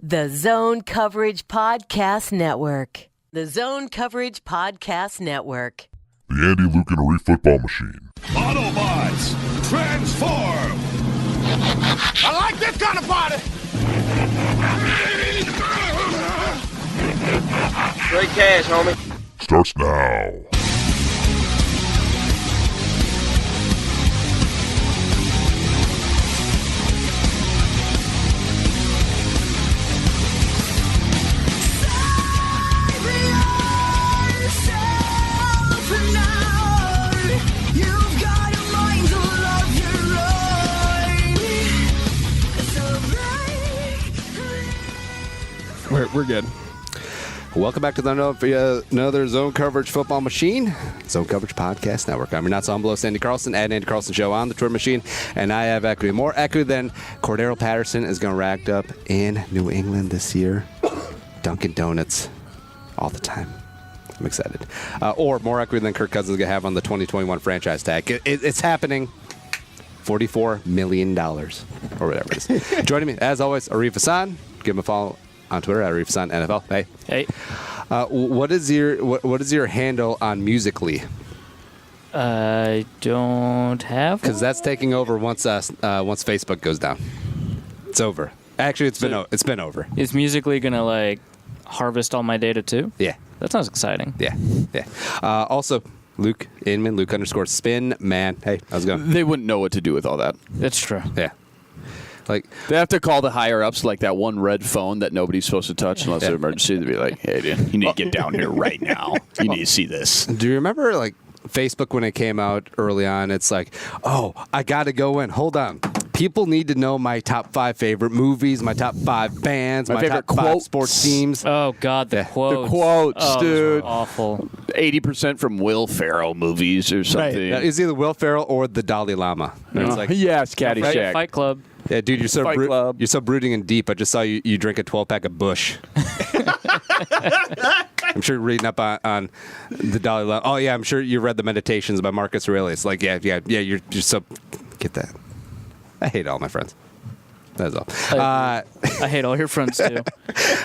The Zone Coverage Podcast Network. The Zone Coverage Podcast Network. The Andy, Luke, and Arif football machine. Autobots, transform! I like this kind of party! Great cash, homie. Starts now. We're good. Welcome back to another Zone Coverage Football Machine, Zone Coverage Podcast Network. I'm your not so humble host, Andy Carlson, at Andy Carlson Show on the Twitter machine, and I have equity. More equity than Cordarrelle Patterson is going to rack up in New England this year. Dunkin' Donuts all the time. I'm excited. Or more equity than Kirk Cousins is going to have on the 2021 franchise tag. It's happening. $44 million, or whatever it is. Joining me, as always, Arif Hasan. Give him a follow on Twitter at Arif Hasan NFL. Hey. What is your handle on Musical.ly? I don't have. Because that's taking over once Facebook goes down. It's over. Actually, it's been over. Is Musical.ly gonna harvest all my data too? Yeah. That sounds exciting. Yeah. Also, Luke Inman, Luke _spin man. Hey, how's it going? They wouldn't know what to do with all that. That's true. Yeah. They have to call the higher ups, like that one red phone that nobody's supposed to touch unless it's an emergency. They'd be like, "Hey, dude, you need to get down here right now. You need to see this." Do you remember Facebook when it came out early on? It's like, oh, I got to go in. Hold on. People need to know my top 5 favorite movies, my top 5 bands, my favorite top 5 quotes. sports teams. Oh God, the quotes. The quotes, dude. Awful. 80% from Will Ferrell movies or something. Right. It's either Will Ferrell or the Dalai Lama. It's like, yes, Caddyshack. Fight Club. yeah, dude, you're so brooding and deep. I just saw you drink a 12-pack of Bush. I'm sure you're reading up on the Dalai Lama. Oh yeah, I'm sure you read the Meditations by Marcus Aurelius. Like, yeah, you're so get that. I hate all my friends. That's all. I hate all your friends too.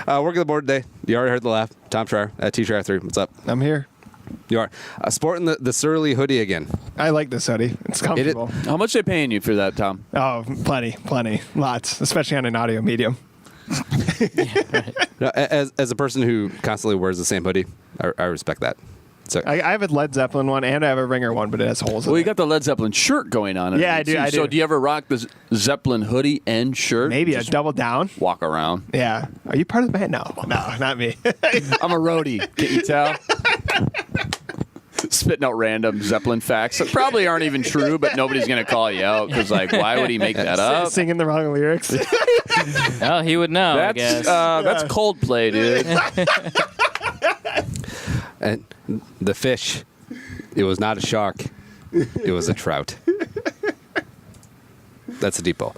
Working the board today. You already heard the laugh. Tom Schreier at T-Schreier3. What's up? I'm here. You are sporting the Surly hoodie again. I like this hoodie. It's comfortable. How much are they paying you for that, Tom? Oh, plenty. Lots, especially on an audio medium. Yeah, right. No, as a person who constantly wears the same hoodie, I respect that. So I have a Led Zeppelin one, and I have a Ringer one, but it has holes in Well, it. you got the Led Zeppelin shirt going on. Yeah, I do. So do you ever rock the Zeppelin hoodie and shirt? Maybe Just a double down. walk around. Yeah. Are you part of the band? No, not me. I'm a roadie. Can't you tell? Spitting out random Zeppelin facts that probably aren't even true, but nobody's going to call you out because, why would he make that up? Singing the wrong lyrics. Well, he would know. I guess. That's Coldplay, dude. and the fish, it was not a shark, it was a trout. That's a deep ball.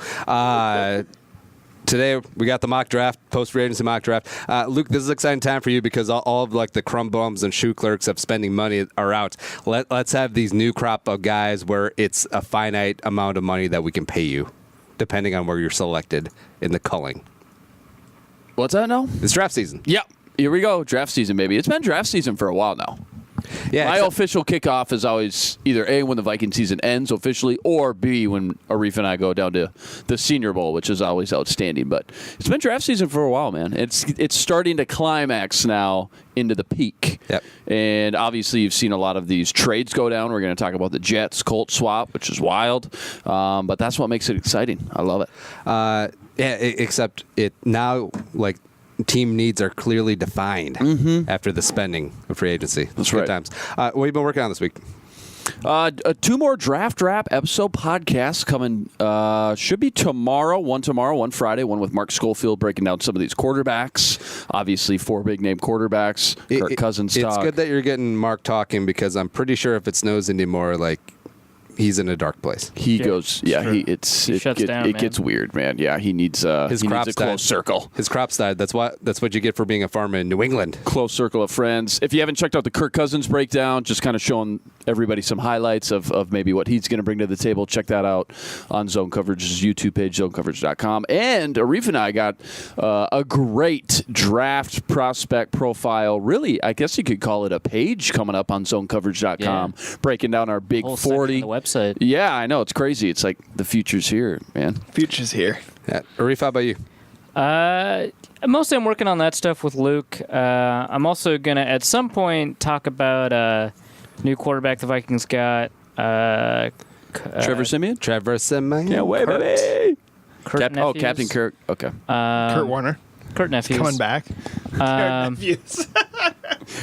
Today, we got the mock draft, post-free agency mock draft. Luke, this is an exciting time for you because all of the crumb bums and shoe clerks of spending money are out. Let's have these new crop of guys where it's a finite amount of money that we can pay you, depending on where you're selected in the culling. What's that now? It's draft season. Yep. Here we go. Draft season, baby. It's been draft season for a while now. Yeah, My official kickoff is always either A, when the Viking season ends officially, or B, when Arif and I go down to the Senior Bowl, which is always outstanding. But it's been draft season for a while, man. It's starting to climax now into the peak. Yep. And obviously you've seen a lot of these trades go down. We're going to talk about the Jets-Colts swap, which is wild. But that's what makes it exciting. I love it. Except it now, team needs are clearly defined after the spending of free agency. That's Good right. times. What have you been working on this week? 2 more Draft Wrap episode podcasts coming. Should be tomorrow. One Friday. One with Mark Schofield breaking down some of these quarterbacks. Obviously, 4 big-name quarterbacks. Kirk Cousins talk. It's good that you're getting Mark talking because I'm pretty sure if it snows anymore, he's in a dark place. He goes, it gets weird, man. Yeah, he needs a close circle. His crops died. That's what you get for being a farmer in New England. Close circle of friends. If you haven't checked out the Kirk Cousins breakdown, just kind of showing everybody some highlights of maybe what he's going to bring to the table, check that out on Zone Coverage's YouTube page, zonecoverage.com. And Arif and I got a great draft prospect profile. Really, I guess you could call it a page coming up on zonecoverage.com, breaking down our big 40. The website. Yeah, I know. It's crazy. It's like the future's here, man. Future's here. Yeah. Arif, how about you? Mostly I'm working on that stuff with Luke. I'm also going to, at some point, talk about new quarterback the Vikings got. Trevor Siemian? Trevor Siemian. Yeah, wait, baby. Captain Kirk. Okay. Kurt Warner. Kurt Nephews. Coming back. And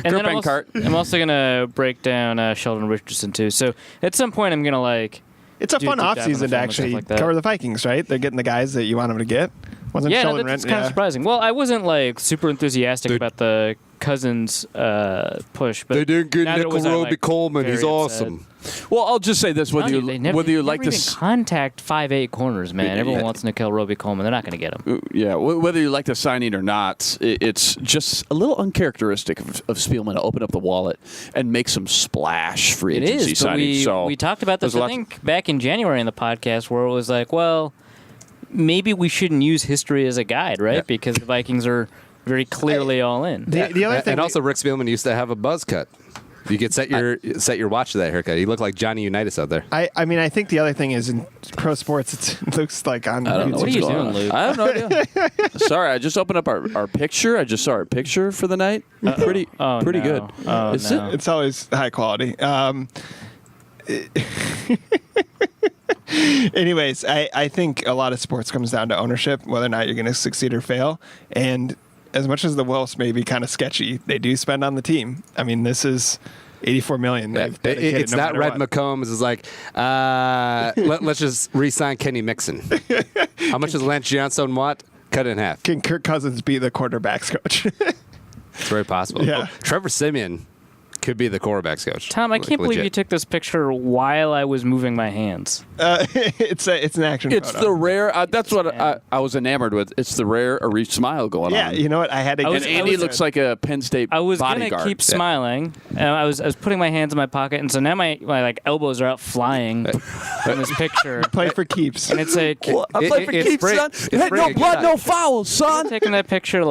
then I'm also going to break down Sheldon Richardson, too. So at some point, I'm going to, it's a fun offseason to actually cover the Vikings, right? They're getting the guys that you want them to get. Wasn't Sheldon that's kind of surprising. Well, I wasn't, super enthusiastic about the Cousins push. But they didn't get Nickel Roby Coleman. He's awesome. Well, I'll just say this: whether you like this, contact 5'8" corners, man. Everyone wants Nickel Roby Coleman. They're not going to get him. Yeah, whether you like the signing or not, it's just a little uncharacteristic of Spielman to open up the wallet and make some splash free agency signings. We talked about this, I think, back in January in the podcast, where it was like, well, maybe we shouldn't use history as a guide, right? Yeah. Because the Vikings are very clearly all in. The other thing, and also Rick Spielman used to have a buzz cut. You could set your watch to that haircut. He looked like Johnny Unitas out there. I think the other thing is in pro sports, it looks like on. I don't know what are you doing, Luke? I have no idea. Sorry, I just opened up our picture. I just saw our picture for the night. Pretty good. Oh, It's always high quality. Anyways, I think a lot of sports comes down to ownership, whether or not you're going to succeed or fail. And as much as the Wolves may be kind of sketchy, they do spend on the team. I mean, this is $84 million. It's no not Red what. McCombs. It's like, let's just re-sign Kenny Mixon. How much is Lance Johnson want? Cut it in half. Can Kirk Cousins be the quarterback's coach? It's very possible. Yeah. Trevor Siemian could be the quarterback's coach. Tom, I can't believe you took this picture while I was moving my hands. It's an action It's photo. the rare, that's what I was enamored with. It's the rare Arif smile going on. Yeah, you know what? I had to get And Andy looks like a Penn State I was bodyguard. going to keep smiling. And I was putting my hands in my pocket, and so now my elbows are out flying in this picture. Play for keeps. And it's a... I play for keeps, son. Hey, no blood, no foul, son. Taking that picture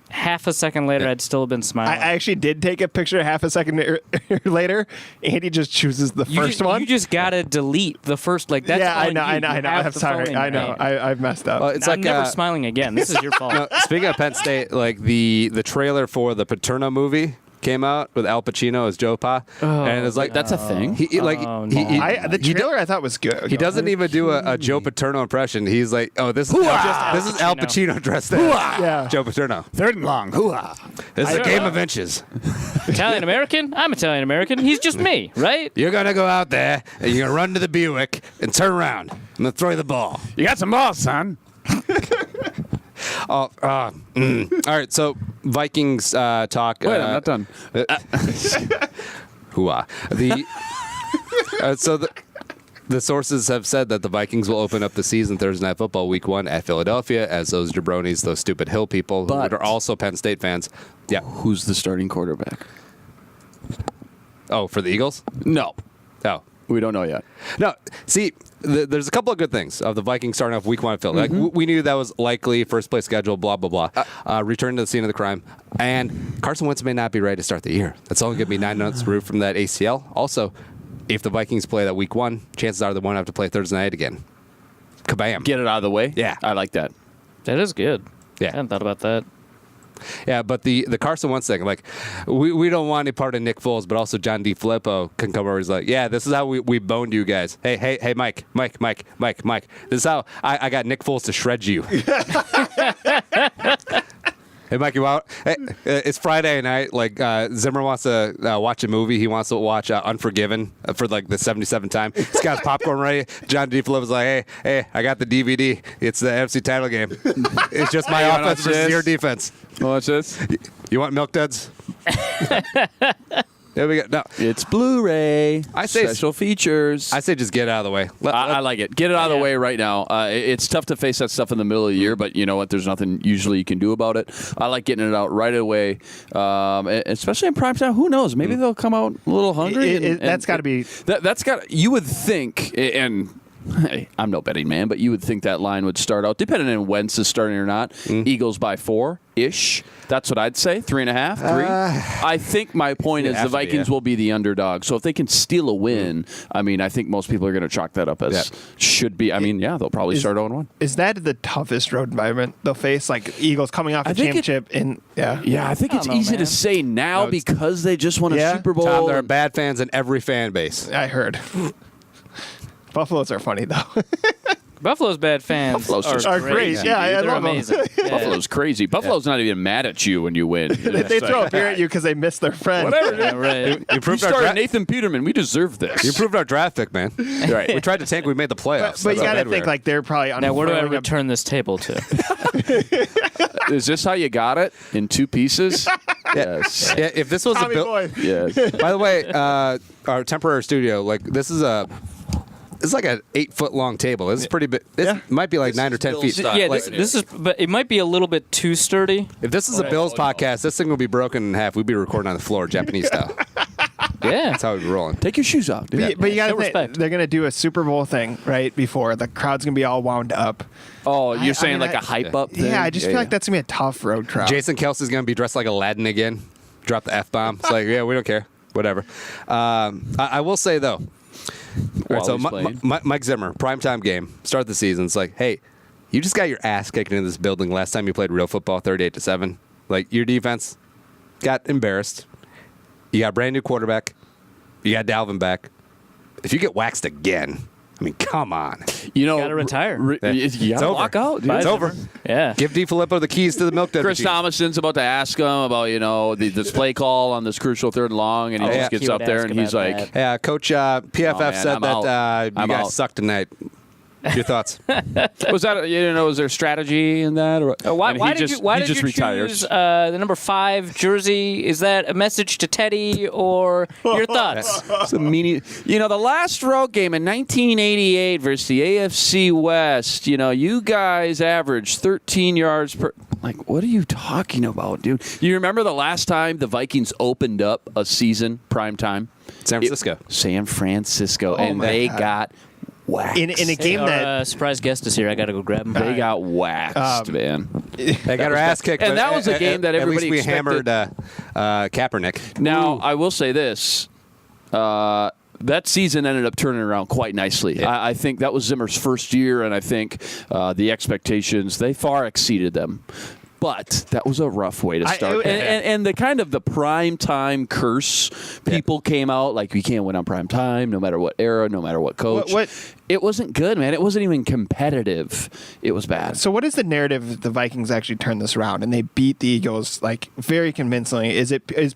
half a second later, I'd still have been smiling. I actually did take a picture half a second later. Andy just chooses the first one. You just gotta delete the first. That's I know. I'm sorry. I know. I've messed up. I'm never smiling again. This is your fault. No, speaking of Penn State, the trailer for the Paterno movie came out with Al Pacino as Joe Pa, and it's like that's a thing. The trailer I thought was good. He doesn't even do a Joe Paterno impression. He's like, "Oh, this is Al Pacino dressed as Joe Paterno." Third and long. This is a game of inches. Italian American? I'm Italian American. He's just me, right? You're gonna go out there and you're gonna run to the Buick and turn around. I'm gonna throw you the ball. You got some balls, son. All right, so Vikings talk. Wait, I'm not done. Hooah. So the sources have said that the Vikings will open up the season Thursday Night Football Week 1 at Philadelphia as those jabronis, those stupid Hill people who are also Penn State fans. Yeah. Who's the starting quarterback? Oh, for the Eagles? No. Oh. We don't know yet. No, see, there's a couple of good things of the Vikings starting off Week 1 at Philly. Like, we knew that was likely, first place schedule, blah, blah, blah. Return to the scene of the crime. And Carson Wentz may not be ready to start the year. That's only going to be 9 months removed from that ACL. Also, if the Vikings play that Week 1, chances are they won't have to play Thursday night again. Kabam. Get it out of the way? Yeah. I like that. That is good. Yeah. I hadn't thought about that. Yeah, but the Carson Wentz thing, we don't want any part of Nick Foles, but also John DeFilippo can come over. He's like, yeah, this is how we boned you guys. Hey, Mike. This is how I got Nick Foles to shred you. Hey, Mike, you out? Hey, it's Friday night. Zimmer wants to watch a movie. He wants to watch Unforgiven for the 77th time. He's got his popcorn ready. John DeFilippo's like, hey, I got the DVD. It's the NFC title game. It's just my offense versus your defense. Watch this. You want Milk Duds? There we go. No, It's Blu-ray. I say special features. I say just get it out of the way. I like it. Get it out of the way right now. It's tough to face that stuff in the middle of the year, but you know what? There's nothing usually you can do about it. I like getting it out right away, especially in prime time. Who knows? Maybe they'll come out a little hungry. That's got to be. That's got. You would think, and hey, I'm no betting man, but you would think that line would start out, depending on Wentz is starting or not, Eagles by 4-ish. That's what I'd say. 3.5, 3. I think my point is the Vikings will be the underdog. So if they can steal a win, I mean, I think most people are going to chalk that up as should be. I mean, they'll probably start 0-1. Is that the toughest road environment they'll face? Like Eagles coming off a championship Yeah, I think it's easy to say now because they just won a Super Bowl. Tom, there are bad fans in every fan base. I heard. Buffaloes are funny though. Buffalo's bad fans Buffalo's are great. Yeah, I They're love them. amazing. Yeah. Buffalo's crazy. Buffalo's not even mad at you when you win. They throw a beer at you because they missed their friend. Whatever. Yeah, right. You You proved our started Nathan Peterman. We deserve this. You proved our draft pick, man. Right. We tried to tank. We made the playoffs. But you That's how got to bad we think are. like they're probably Now, where do I unfurling a- return this table to? Is this how you got it? In 2 pieces? Yes. Yeah, if this was Tommy a Boy. Yes. By the way, our temporary studio, like this is it's like an 8-foot long table. This is pretty big. This might be like 9 or 10 feet. style. Yeah, Like- this is, but it might be a little bit too sturdy. If this is a Bills podcast, this thing will be broken in half. We'd be recording on the floor, Japanese style. Yeah. That's how we'd be rolling. Take your shoes off, dude. But you got Show to think respect. they're going to do a Super Bowl thing right before the crowd's going to be all wound up. Oh, you're I saying mean, like a hype up thing? Yeah, I just feel like that's going to be a tough road crowd. Jason Kelsey's going to be dressed like Aladdin again. Drop the F-bomb. It's like, yeah, we don't care. Whatever. I will say, though. All right, so he's playing. Mike Zimmer, primetime game, start of the season. It's like, hey, you just got your ass kicked in this building last time you played real football, 38-7. Like, your defense got embarrassed. You got a brand new quarterback. You got Dalvin back. If you get waxed again, I mean, come on. You know, Gotta retire. You gotta over. walk out. Dude. It's over. Yeah. Give DiFilippo the keys to the milk Chris machine. Thomason's about to ask him about, this play call on this crucial 3rd and long, and he just gets He up would there ask and he's about like, that. Yeah, Coach PFF man, said I'm that out. you I'm guys out. suck tonight. Your thoughts? was that, was there strategy in that? Or, Why and he did just, you? Why he did just you retires. choose the number 5 jersey? Is that a message to Teddy or your thoughts? It's a meanie. The last road game in 1988 versus the AFC West, you guys averaged 13 yards per. Like, what are you talking about, dude? You remember the last time the Vikings opened up a season prime time? San Francisco. San Francisco, and my they God. got waxed. in a game Our that surprise guest is here. I got to go grab him. They got waxed, man. They got her ass kicked. and but that was a game that everybody At least we expected. hammered Kaepernick. Now, I will say this. That season ended up turning around quite nicely. Yeah. I think that was Zimmer's first year, and I think the expectations, they far exceeded them. But that was a rough way to start. And the kind of the prime time curse, people came out like, we can't win on prime time, no matter what era, no matter what coach. It wasn't good, man. It wasn't even competitive. It was bad. So what is the narrative if the Vikings actually turn this around and they beat the Eagles like very convincingly?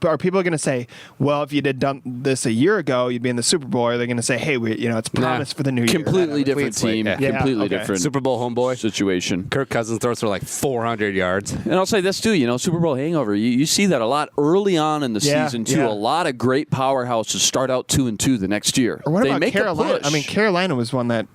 Are people going to say, well, if you had done this a year ago, you'd be in the Super Bowl? Or are they going to say, hey, it's promised for the new year? Completely different team. Yeah, Completely okay. different Super Bowl homeboy. situation. Kirk Cousins throws for like 400 yards. And I'll say this too, Super Bowl hangover. You see that a lot early on in the season too. Yeah. A lot of great powerhouses start out 2-2 the next year. Or what they about make Carolina? a push. I mean, Carolina was one that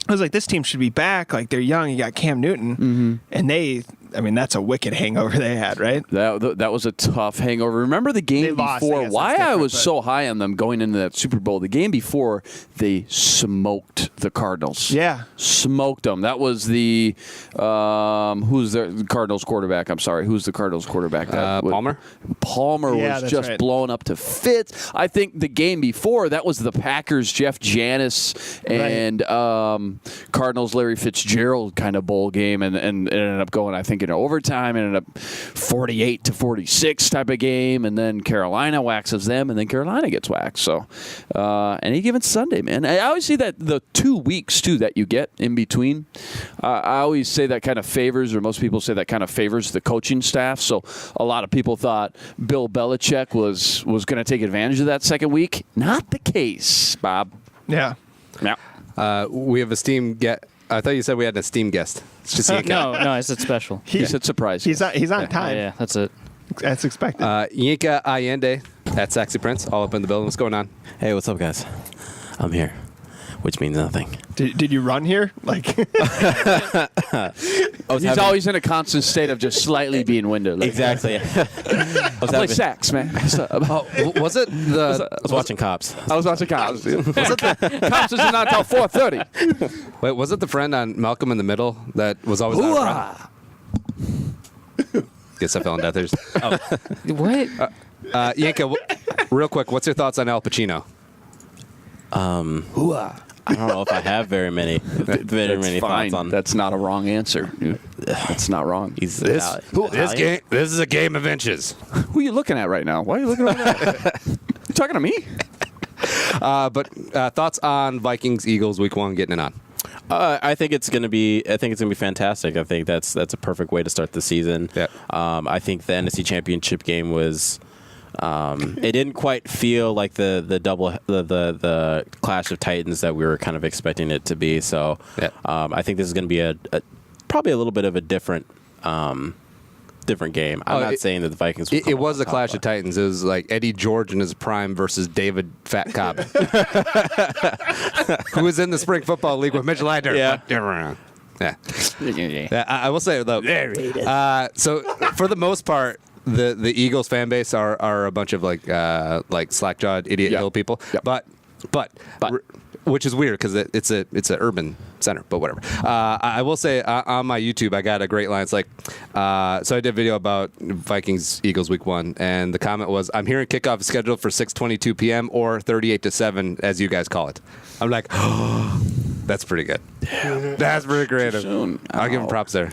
I was like, this team should be back. Like, they're young. You got Cam Newton, and that's a wicked hangover they had, right? That was a tough hangover. Remember the game They lost, before? I guess Why that's I different, was but- so high on them going into that Super Bowl? The game before, they smoked the Cardinals. Yeah. Smoked them. That was the who's the Cardinals quarterback? I'm sorry, who's the Cardinals quarterback? Palmer? Palmer Yeah, was that's just right. blown up to fits. I think the game before, that was the Packers, Jeff Janis, and Cardinals, Larry Fitzgerald kind of bowl game, and it ended up going, I think, in overtime. Ended up 48-46 type of game, and then Carolina waxes them, and then Carolina gets waxed. So, any given Sunday, man. I always see that the 2 weeks too that you get in between. I always say that kind of favors, or most people say that kind of favors the coaching staff. So a lot of people thought Bill Belichick was going to take advantage of that second week. Not the case, Bob. Yeah. Yeah. We have a steam guest. I thought you said we had a steam guest. It's just No, I said special. He said surprise. He's on time. Yeah, that's it. That's expected. Yinka Allende At Sexy Prince, all up in the building. What's going on? Hey, what's up, guys? I'm here, which means nothing. Did you run here? Like, He's always in a constant state of just slightly being winded. Like, Exactly. I play sax, man. Was it the? I was watching Cops. I was watching Cops. Cops isn't on until 4:30. Wait, was it the friend on Malcolm in the Middle that was always on Guess I fell in death. What? Yanka, real quick, what's your thoughts on Al Pacino? I don't know if I have very many thoughts on. That's not a wrong answer, dude. That's not wrong. He's This is a game of inches. Who are you looking at right now? Why are you looking at that? You talking to me? But thoughts on Vikings Eagles Week 1 getting it on? I think it's gonna be fantastic. I think that's a perfect way to start the season. Yeah. I think the NFC Championship game was. It didn't quite feel like the Clash of Titans that we were kind of expecting it to be. So I think this is going to be probably a little bit of a different game. I'm not saying that the Vikings. It was a Clash of Titans. It was like Eddie George in his prime versus David Fat Cobb, who was in the Spring Football League with Mitch Leiter. Yeah. I will say though. So for the most part. The Eagles fan base are a bunch of like slack-jawed idiot hill people, but which is weird because it's an urban center, but whatever. I will say on my YouTube I got a great line. It's like so I did a video about Vikings Eagles Week 1, and the comment was, "I'm hearing kickoff is scheduled for 6:22 p.m. or 38-7 as you guys call it." I'm like, oh, that's pretty good. Yeah. That's pretty creative. I'll give him props there.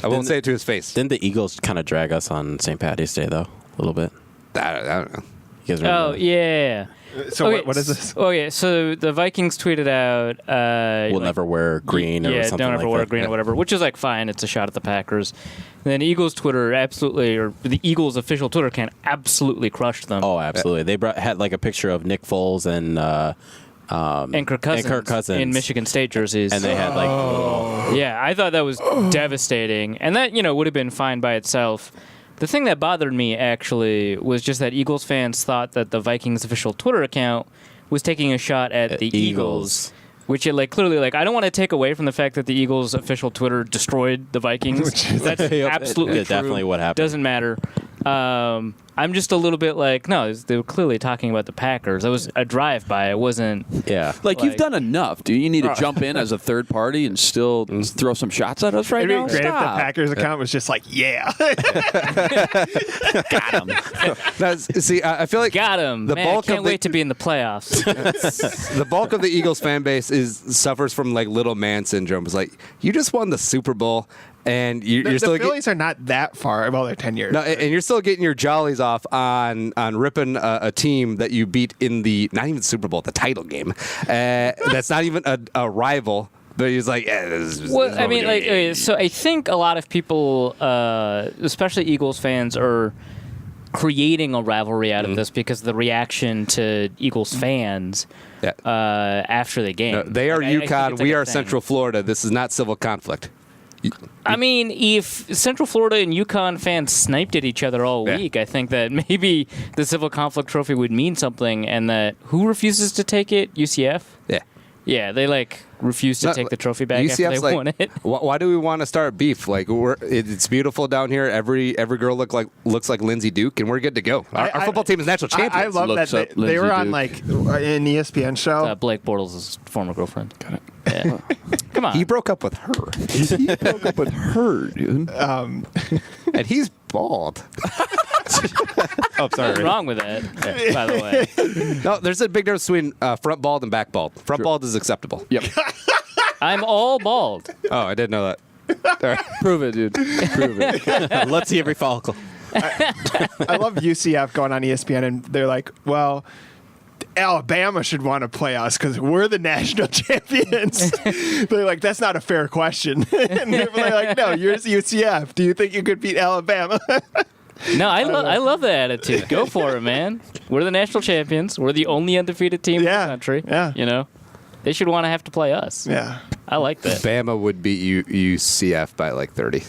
I won't say it to his face. Didn't the Eagles kind of drag us on St. Patty's Day, though, a little bit? I don't know. You guys remember? Oh, yeah. so Okay, what is this? Okay, so the Vikings tweeted out... we'll never wear green or something don't like ever wear that. green or whatever, which is like fine. It's a shot at the Packers. And then Eagles Twitter the Eagles official Twitter account absolutely crushed them. Oh, absolutely. They had like a picture of Nick Foles and Kirk Cousins in Michigan State jerseys. And they had like... Yeah, I thought that was devastating. And that, would have been fine by itself. The thing that bothered me, actually, was just that Eagles fans thought that the Vikings official Twitter account was taking a shot at the Eagles. Which it clearly I don't want to take away from the fact that the Eagles official Twitter destroyed the Vikings. That's absolutely true. Definitely what happened. Doesn't matter. I'm just a little bit no, they were clearly talking about the Packers. It was a drive-by. It wasn't... Yeah. You've done enough. Do you need to jump in as a third party and still throw some shots at us right now? It'd be great if the Packers account was just yeah. Got him. See, I feel like Got him. The Man, bulk I can't of the, wait to be in the playoffs. the bulk of the Eagles fan base suffers from little man syndrome. It's you just won the Super Bowl. And you're still the Phillies are not that far. Well, they're 10 years. No, and you're still getting your jollies off on ripping a team that you beat in the not even Super Bowl, the title game. That's not even a rival. But he's like, so I think a lot of people, especially Eagles fans, are creating a rivalry out of this because of the reaction to Eagles fans after the game. No, they are UConn. We are Central Florida. This is not civil conflict. I mean, if Central Florida and UConn fans sniped at each other all week, I think that maybe the Civil Conflict Trophy would mean something, and that who refuses to take it? UCF? Yeah. Yeah, they refuse to take the trophy back UCF's after they won it. Why do we want to start beef? It's beautiful down here. Every girl looks like Lindsay Duke, and we're good to go. Our football team is national champions. I love that they were on an ESPN show. Blake Bortles' former girlfriend. Got it. Yeah. Come on. He broke up with her. He broke up with her, dude. And he's bald. Oh, sorry. What's wrong with that, by the way? No, there's a big difference between front bald and back bald. Front bald is acceptable. Yep. I'm all bald. Oh, I didn't know that. Prove it, dude. Prove it. Let's see every follicle. I love UCF going on ESPN, and they're like, well, Alabama should want to play us because we're the national champions. They're like, that's not a fair question. And they're like, no, you're UCF. Do you think you could beat Alabama? No, I love that attitude. Go for it, man. We're the national champions. We're the only undefeated team in the country. Yeah. They should want to have to play us. Yeah. I like that. Bama would beat UCF by 30.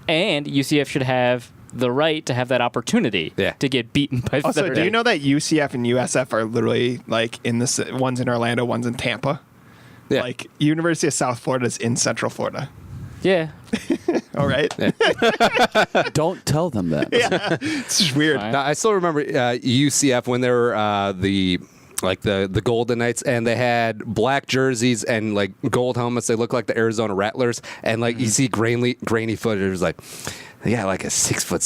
And UCF should have the right to have that opportunity to get beaten by Also, Notre do you Dame. know that UCF and USF are literally like in this? One's in Orlando, one's in Tampa. Yeah. Like University of South Florida is in Central Florida. Yeah. All right. Don't tell them that. Yeah. It's just weird. Fine. Now, I still remember UCF when they were the Golden Knights, and they had black jerseys and like gold helmets. They look like the Arizona Rattlers, and like you see grainy footage. It was like, they got like a 6'6",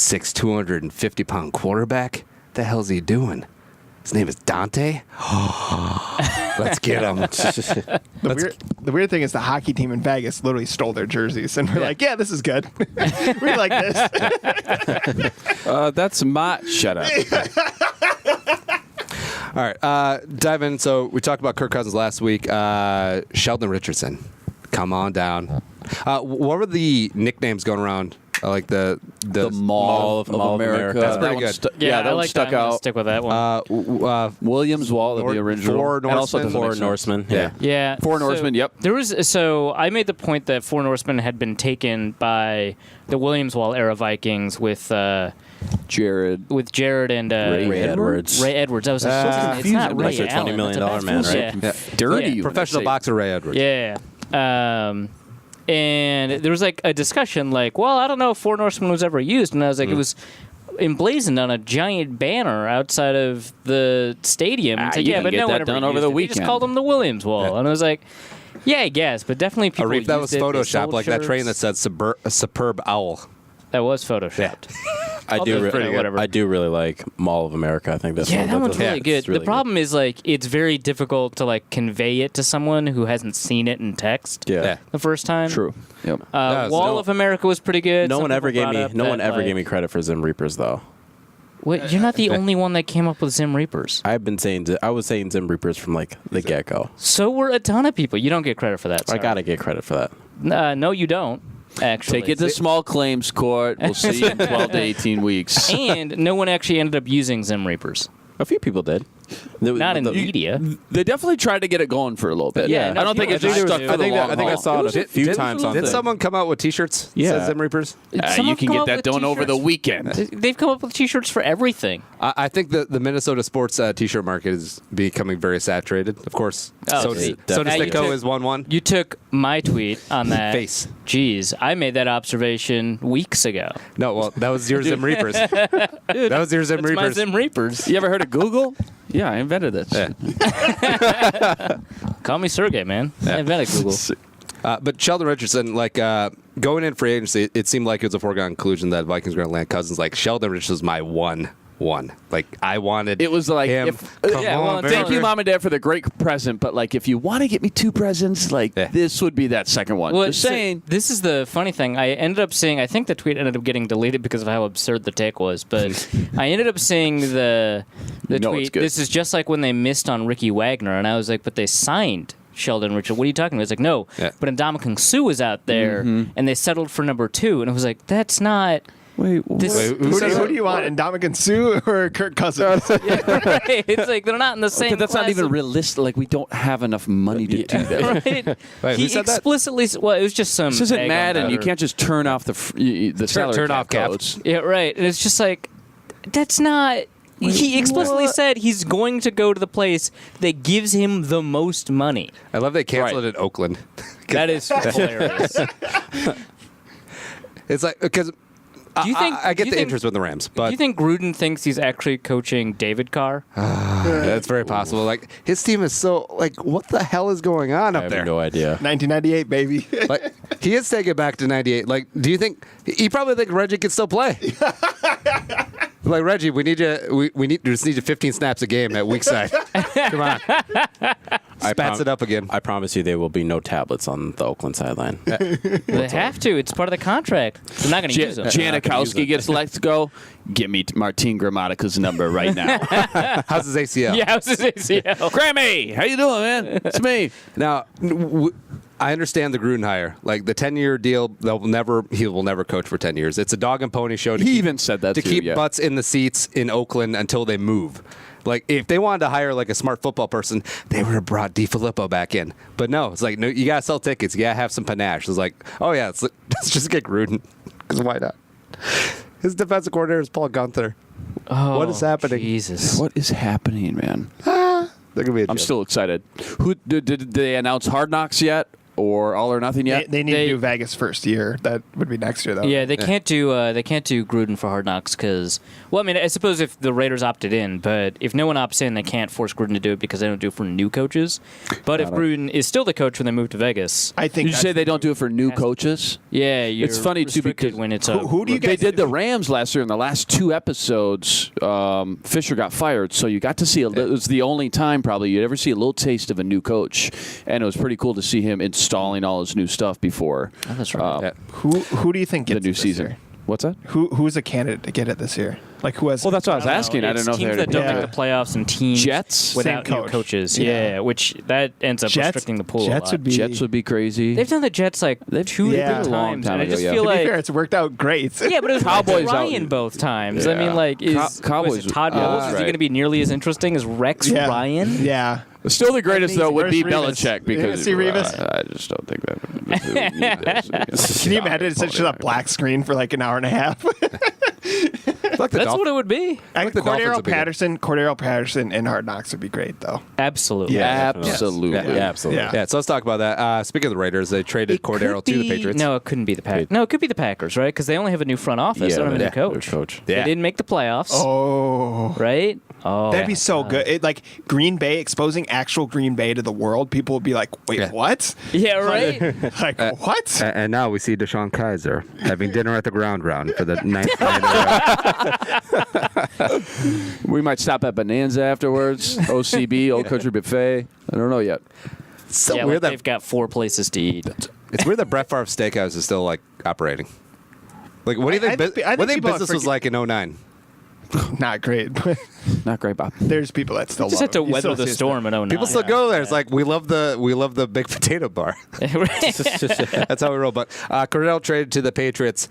250-pound quarterback. The hell's he doing? His name is Dante. Let's get him. The weird thing is the hockey team in Vegas literally stole their jerseys, and we're like, yeah, this is good. We like this. That's my shut up. All right, dive in. So we talked about Kirk Cousins last week. Sheldon Richardson, come on down. What were the nicknames going around? Like the Mall of America. That's pretty That good. one Yeah, that I one like stuck that. I'm gonna out. stick with that one. Williams Wall, the original. Four And also Norsemen. the Four next Norsemen. one. Yeah. Yeah. Four Norsemen, yep. There was so I made the point that Four Norsemen had been taken by the Williams Wall era Vikings with Jared. and Ray Edwards. Ray Edwards. I was like, it's confusing. not Ray That's their $20 Allen. million That's a man, bad- right? Yeah. Dirty. Yeah. you Professional say. boxer Ray Edwards. Yeah. And there was like a discussion like, well, I don't know if Four Norsemen was ever used. And I was like, it was emblazoned on a giant banner outside of the stadium. It's like, you yeah, can but get no that one ever done over used the it. They just weekend. called them the Williams Wall. Yeah. And I was like, yeah, I guess. But definitely people Arif, that was used it. They Photoshop, sold like that train that shirts. said superb owl. That was Photoshopped. I do pretty good. Whatever. I do really like Mall of America. I think that's Yeah, that one's that's- really it's good. really The problem is like it's very difficult to like convey it to someone who hasn't seen it in text Yeah. the first time. True. Yep. Wall of America was pretty good. No Some one ever people gave me brought up no one that, ever like- gave me credit for Zim Reapers though. Wait, you're not the only one that came up with Zim Reapers. I was saying Zim Reapers from like the get go. So were a ton of people. You don't get credit for that. I Sorry. gotta get credit for that. No, you don't. Actually, Take it to small claims court. We'll see you in 12 to 18 weeks. and no one actually ended up using Zim Reapers. A few people did. Not in the media. They definitely tried to get it going for a little bit. Yeah, no, I don't think it people just tried stuck to. for the long I think I haul. saw it a few Did- times on Did the someone come out with T-shirts? Yeah. Says Zim Reapers. Someone You can come get up that with done over the t-shirts. weekend. They've come up with T-shirts for everything. I think the Minnesota sports T-shirt market is becoming very saturated. Of course, Oh, so see, does definitely. Sticko is 1-1. You took my tweet on that. Face. Jeez, I made that observation weeks ago. No, well, that was your Zim Reapers. That was your Zim It's my Reapers. Zim Reapers. You ever heard of Google? Yeah, I invented it. Yeah. Call me Sergey, man. I invented Google. But Sheldon Richardson, like going in free agency, it seemed like it was a foregone conclusion that Vikings were going to land Cousins. Like Sheldon Richardson's my one. Like I wanted. It was like, him. thank you, Mom and Dad, for the great present. But like, if you want to get me two presents, like this would be that second one. Well, Just saying. This is the funny thing. I ended up seeing. I think the tweet ended up getting deleted because of how absurd the take was. But I ended up seeing the You know it's tweet. good. This is just like when they missed on Ricky Wagner, and I was like, but they signed Sheldon Richardson. What are you talking about? It's like, no, but Ndamukong Suh was out there, and they settled for number 2, and it was like, that's not. Wait, This, Who do you want, Ndamukong Suh or Kirk Cousins? right? It's like they're not in the same. that's not class even of- realistic. Like, we don't have enough money to do that. Right? Wait, he who said that? explicitly. Well, it was just some. This isn't egg on Madden. You powder. can't just turn off the salary turn off cap. codes. Yeah, right. And it's just like, that's not. He explicitly said he's going to go to the place that gives him the most money. I love they canceled it in Oakland. That is hilarious. It's like because Do you think? I do get you the think- interest with the Rams, Do but you think Gruden thinks he's actually coaching David Carr? that's very possible. Like his team is so like, what the hell is going on I up have there? no idea. 1998, baby. Like he is taking it back to '98. Like, do you think he probably think Reggie can still play? Like Reggie, we need you. We just need you 15 snaps a game at weak side. Come on, spats it up again. I promise you, there will be no tablets on the Oakland sideline. They have to. It's part of the contract. They're not going to use them. Janikowski gets let go. Give me Martin Grammatica's number right now. How's his ACL? Yeah, how's his ACL? Grammy, how you doing, man? It's me. Now, I understand the Gruden hire. Like the 10-year deal, he will never coach for 10 years. It's a dog and pony show. He even said that to too, keep yeah. butts in the seats in Oakland until they move. Like if they wanted to hire like a smart football person, they would have brought DiFilippo back in. But no, it's like no, you gotta sell tickets. You gotta have some panache. It's like, oh yeah, let's just get Gruden. Because why not? His defensive coordinator is Paul Gunther. Oh, what is happening? Jesus. What is happening, man? They're gonna be. I'm still excited. Who did they announce Hard Knocks yet, or All or Nothing yet? They need to do Vegas first year. That would be next year, though. Yeah, they can't do Gruden for Hard Knocks because, well, I mean, I suppose if the Raiders opted in, but if no one opts in, they can't force Gruden to do it because they don't do it for new coaches. But if Gruden is still the coach when they move to Vegas, I think. Did you say they don't do it for new coaches? yeah, you're It's funny too because when it's who do you they guys? did the Rams last year in the last 2 episodes. Fisher got fired, so you got to see it was the only time probably you'd ever see a little taste of a new coach, and it was pretty cool to see him installing all his new stuff before. Oh, that's right. Who do you think gets the new it this season. year? What's that? Who's a candidate to get it this year? Like who has? Well, that's what I was don't know. asking. I It's didn't know if teams they that don't Yeah. make the playoffs and teams Jets? without Same new coach. coaches. Yeah. Yeah, which that ends up restricting the pool. Jets a lot. would be. Jets would be crazy. They've done the Jets like They've 2 Yeah. times, a long time and I ago, just yeah. feel To be like fair, it's worked out great. yeah, but it was Cowboys Rex Ryan out- both times. I Yeah. mean, like, Cowboys- was it Todd yeah, Bowles? that's Is he right. going to be nearly as interesting as Rex Yeah. Ryan? Yeah. Still the greatest though would be Where's Revis? Belichick because See Revis? I just don't think that. Can you imagine it's just a black screen for like an hour and a half? Like That's what it would be. like the Dolphins would be good. Cordero Patterson and Hard Knocks would be great though. Absolutely. Yeah. Absolutely. Yeah, absolutely. Yeah. Yeah, so let's talk about that. Speaking of the Raiders, they traded It Cordarrelle could to the be- Patriots. No, it couldn't be the Packers. No, it could be the Packers, right? Because they only have a new front office. They don't have a new coach. Yeah. They didn't make the playoffs, Oh. right? Oh, That'd be so good. It, like Green Bay exposing actual Green Bay to the world. People would be like, "Wait, Yeah. what? yeah, right. Like what?" And now we see Deshaun Kaiser having dinner at the ground round for the 9th night in a row. We might stop at Bonanza afterwards. OCB, Old Country Buffet. I don't know yet. So yeah, weird like they've got 4 places to eat. it's weird that Brett Favre's Steakhouse is still like operating. Like, what do you think? I think What do you think people business was forget- like in 2009? Not great, but Not great, Bob. there's people that still Just love had to him. You weather still the see his storm in 09. People still go there. It's like we love the baked potato bar. That's how we roll. But Cordarrelle traded to the Patriots.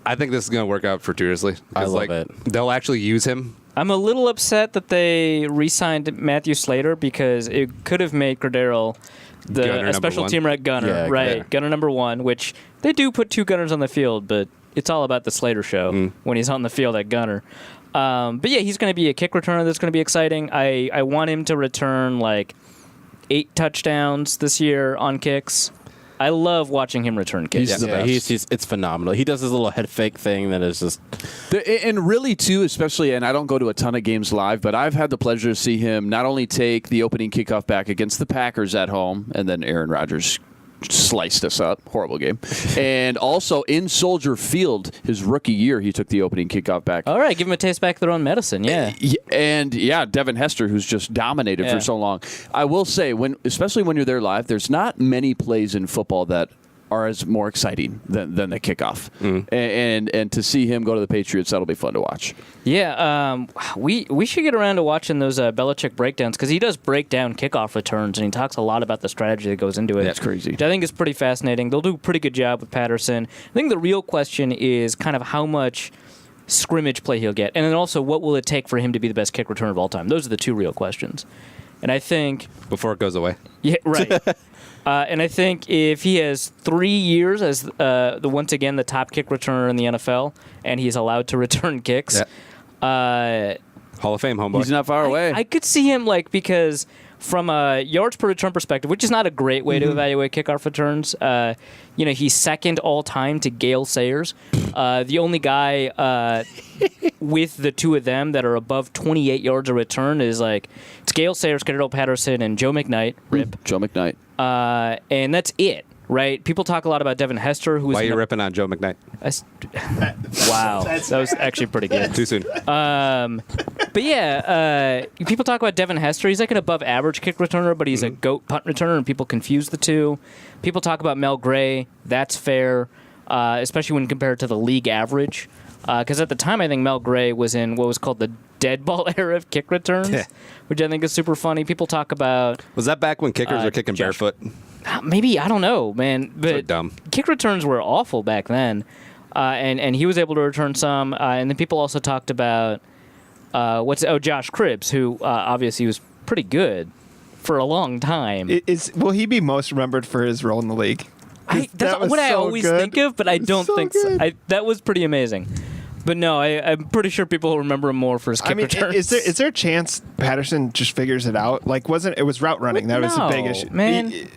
I think this is going to work out fortuitously. I love like, it. They'll actually use him. I'm a little upset that they re-signed Matthew Slater because it could have made Cordarrelle Gunner a special number 1. teamer at gunner, Yeah, right? yeah. Gunner number 1, which they do put 2 gunners on the field, but it's all about the Slater show when he's on the field at gunner. But yeah, he's going to be a kick returner that's going to be exciting. I want him to return like 8 touchdowns this year on kicks. I love watching him return kicks. He's the best. It's phenomenal. He does his little head fake thing that is just And really, too, especially, and I don't go to a ton of games live, but I've had the pleasure to see him not only take the opening kickoff back against the Packers at home, and then Aaron Rodgers sliced us up. Horrible game. And also in Soldier Field, his rookie year, he took the opening kickoff back. All right, give him a taste back of their own medicine. Yeah. And Devin Hester, who's just dominated Yeah. for so long. I will say, especially when you're there live, there's not many plays in football that are as more exciting than the kickoff. And to see him go to the Patriots, that'll be fun to watch. Yeah, we should get around to watching those Belichick breakdowns because he does break down kickoff returns and he talks a lot about the strategy that goes into it. That's crazy. Which I think is pretty fascinating. They'll do a pretty good job with Patterson. I think the real question is kind of how much scrimmage play he'll get, and then also what will it take for him to be the best kick returner of all time. Those are the 2 real questions. And I think Before it goes away. yeah, right. And I think if he has 3 years as once again the top kick returner in the NFL, and he's allowed to return kicks, Hall of Fame, homeboy. He's not far away. I could see him because from a yards per return perspective, which is not a great way to evaluate kickoff returns, he's second all time to Gale Sayers. The only guy with the 2 of them that are above 28 yards a return is it's Gale Sayers, Cordarrelle Patterson, and Joe McKnight. Rip. Joe McKnight. And that's it, right? People talk a lot about Devin Hester, who's Why are you ripping on Joe McKnight? Wow, that was actually pretty good. Too soon. But yeah, people talk about Devin Hester. He's like an above-average kick returner, but he's a GOAT punt returner, and people confuse the 2. People talk about Mel Gray. That's fair, especially when compared to the league average. Because at the time, I think Mel Gray was in what was called the dead ball era of kick returns, which I think is super funny. People talk about... Was that back when kickers were kicking Josh- barefoot? Maybe, I don't know, man. But So dumb. kick returns were awful back then. And he was able to return some. And then people also talked about Josh Cribbs, who obviously was pretty good for a long time. Will he be most remembered for his role in the league? That's That was what I so always good. think of, but I don't So think good. so. That was pretty amazing. But no, I'm pretty sure people will remember him more for his kick returns. Is there a chance Patterson just figures it out? Like, it was route running that was the big issue, man.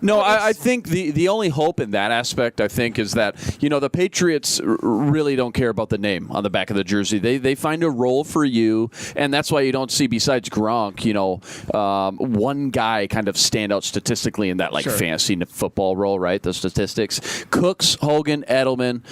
No, I think the only hope in that aspect, I think, is that, the Patriots really don't care about the name on the back of the jersey. They find a role for you, and that's why you don't see, besides Gronk, one guy kind of stand out statistically in that, fantasy football role, right? The statistics. Cooks, Hogan, Edelman,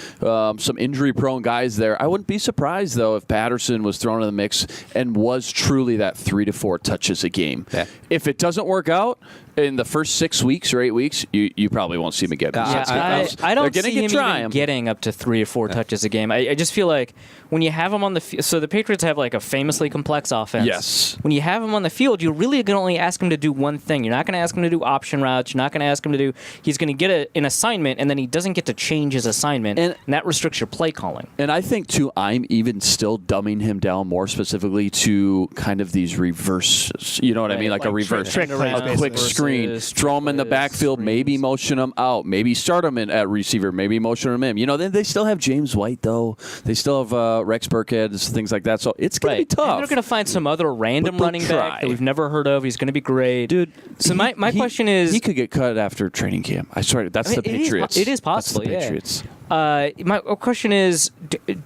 some injury-prone guys there. I wouldn't be surprised, though, if Patterson was thrown in the mix and was truly that 3 to 4 touches a game. Yeah. If it doesn't work out in the first 6 weeks or 8 weeks, you probably won't see him again. I don't see him even getting up to 3 or 4 touches a game. I just feel like when you have him on the field, so the Patriots have like a famously complex offense. Yes. When you have him on the field, you're really going to only ask him to do one thing. You're not going to ask him to do option routes. You're not going to ask him to do. He's going to get an assignment, and then he doesn't get to change his assignment, and that restricts your play calling. And I think, too, I'm even still dumbing him down more specifically to kind of these reverses. You know what I mean? Like a reverse. A quick screen. Throw him in the backfield, maybe motion him out, maybe start him at receiver, maybe motion him in. Then they still have James White, though. They still have Rex Burkhead, things like that. So it's going to be tough. And they're going to find some other random running back that we've never heard of. He's going to be great. Dude, so my question is... He could get cut after training camp. I swear, that's the Patriots. It is possible, That's the Patriots. My question is,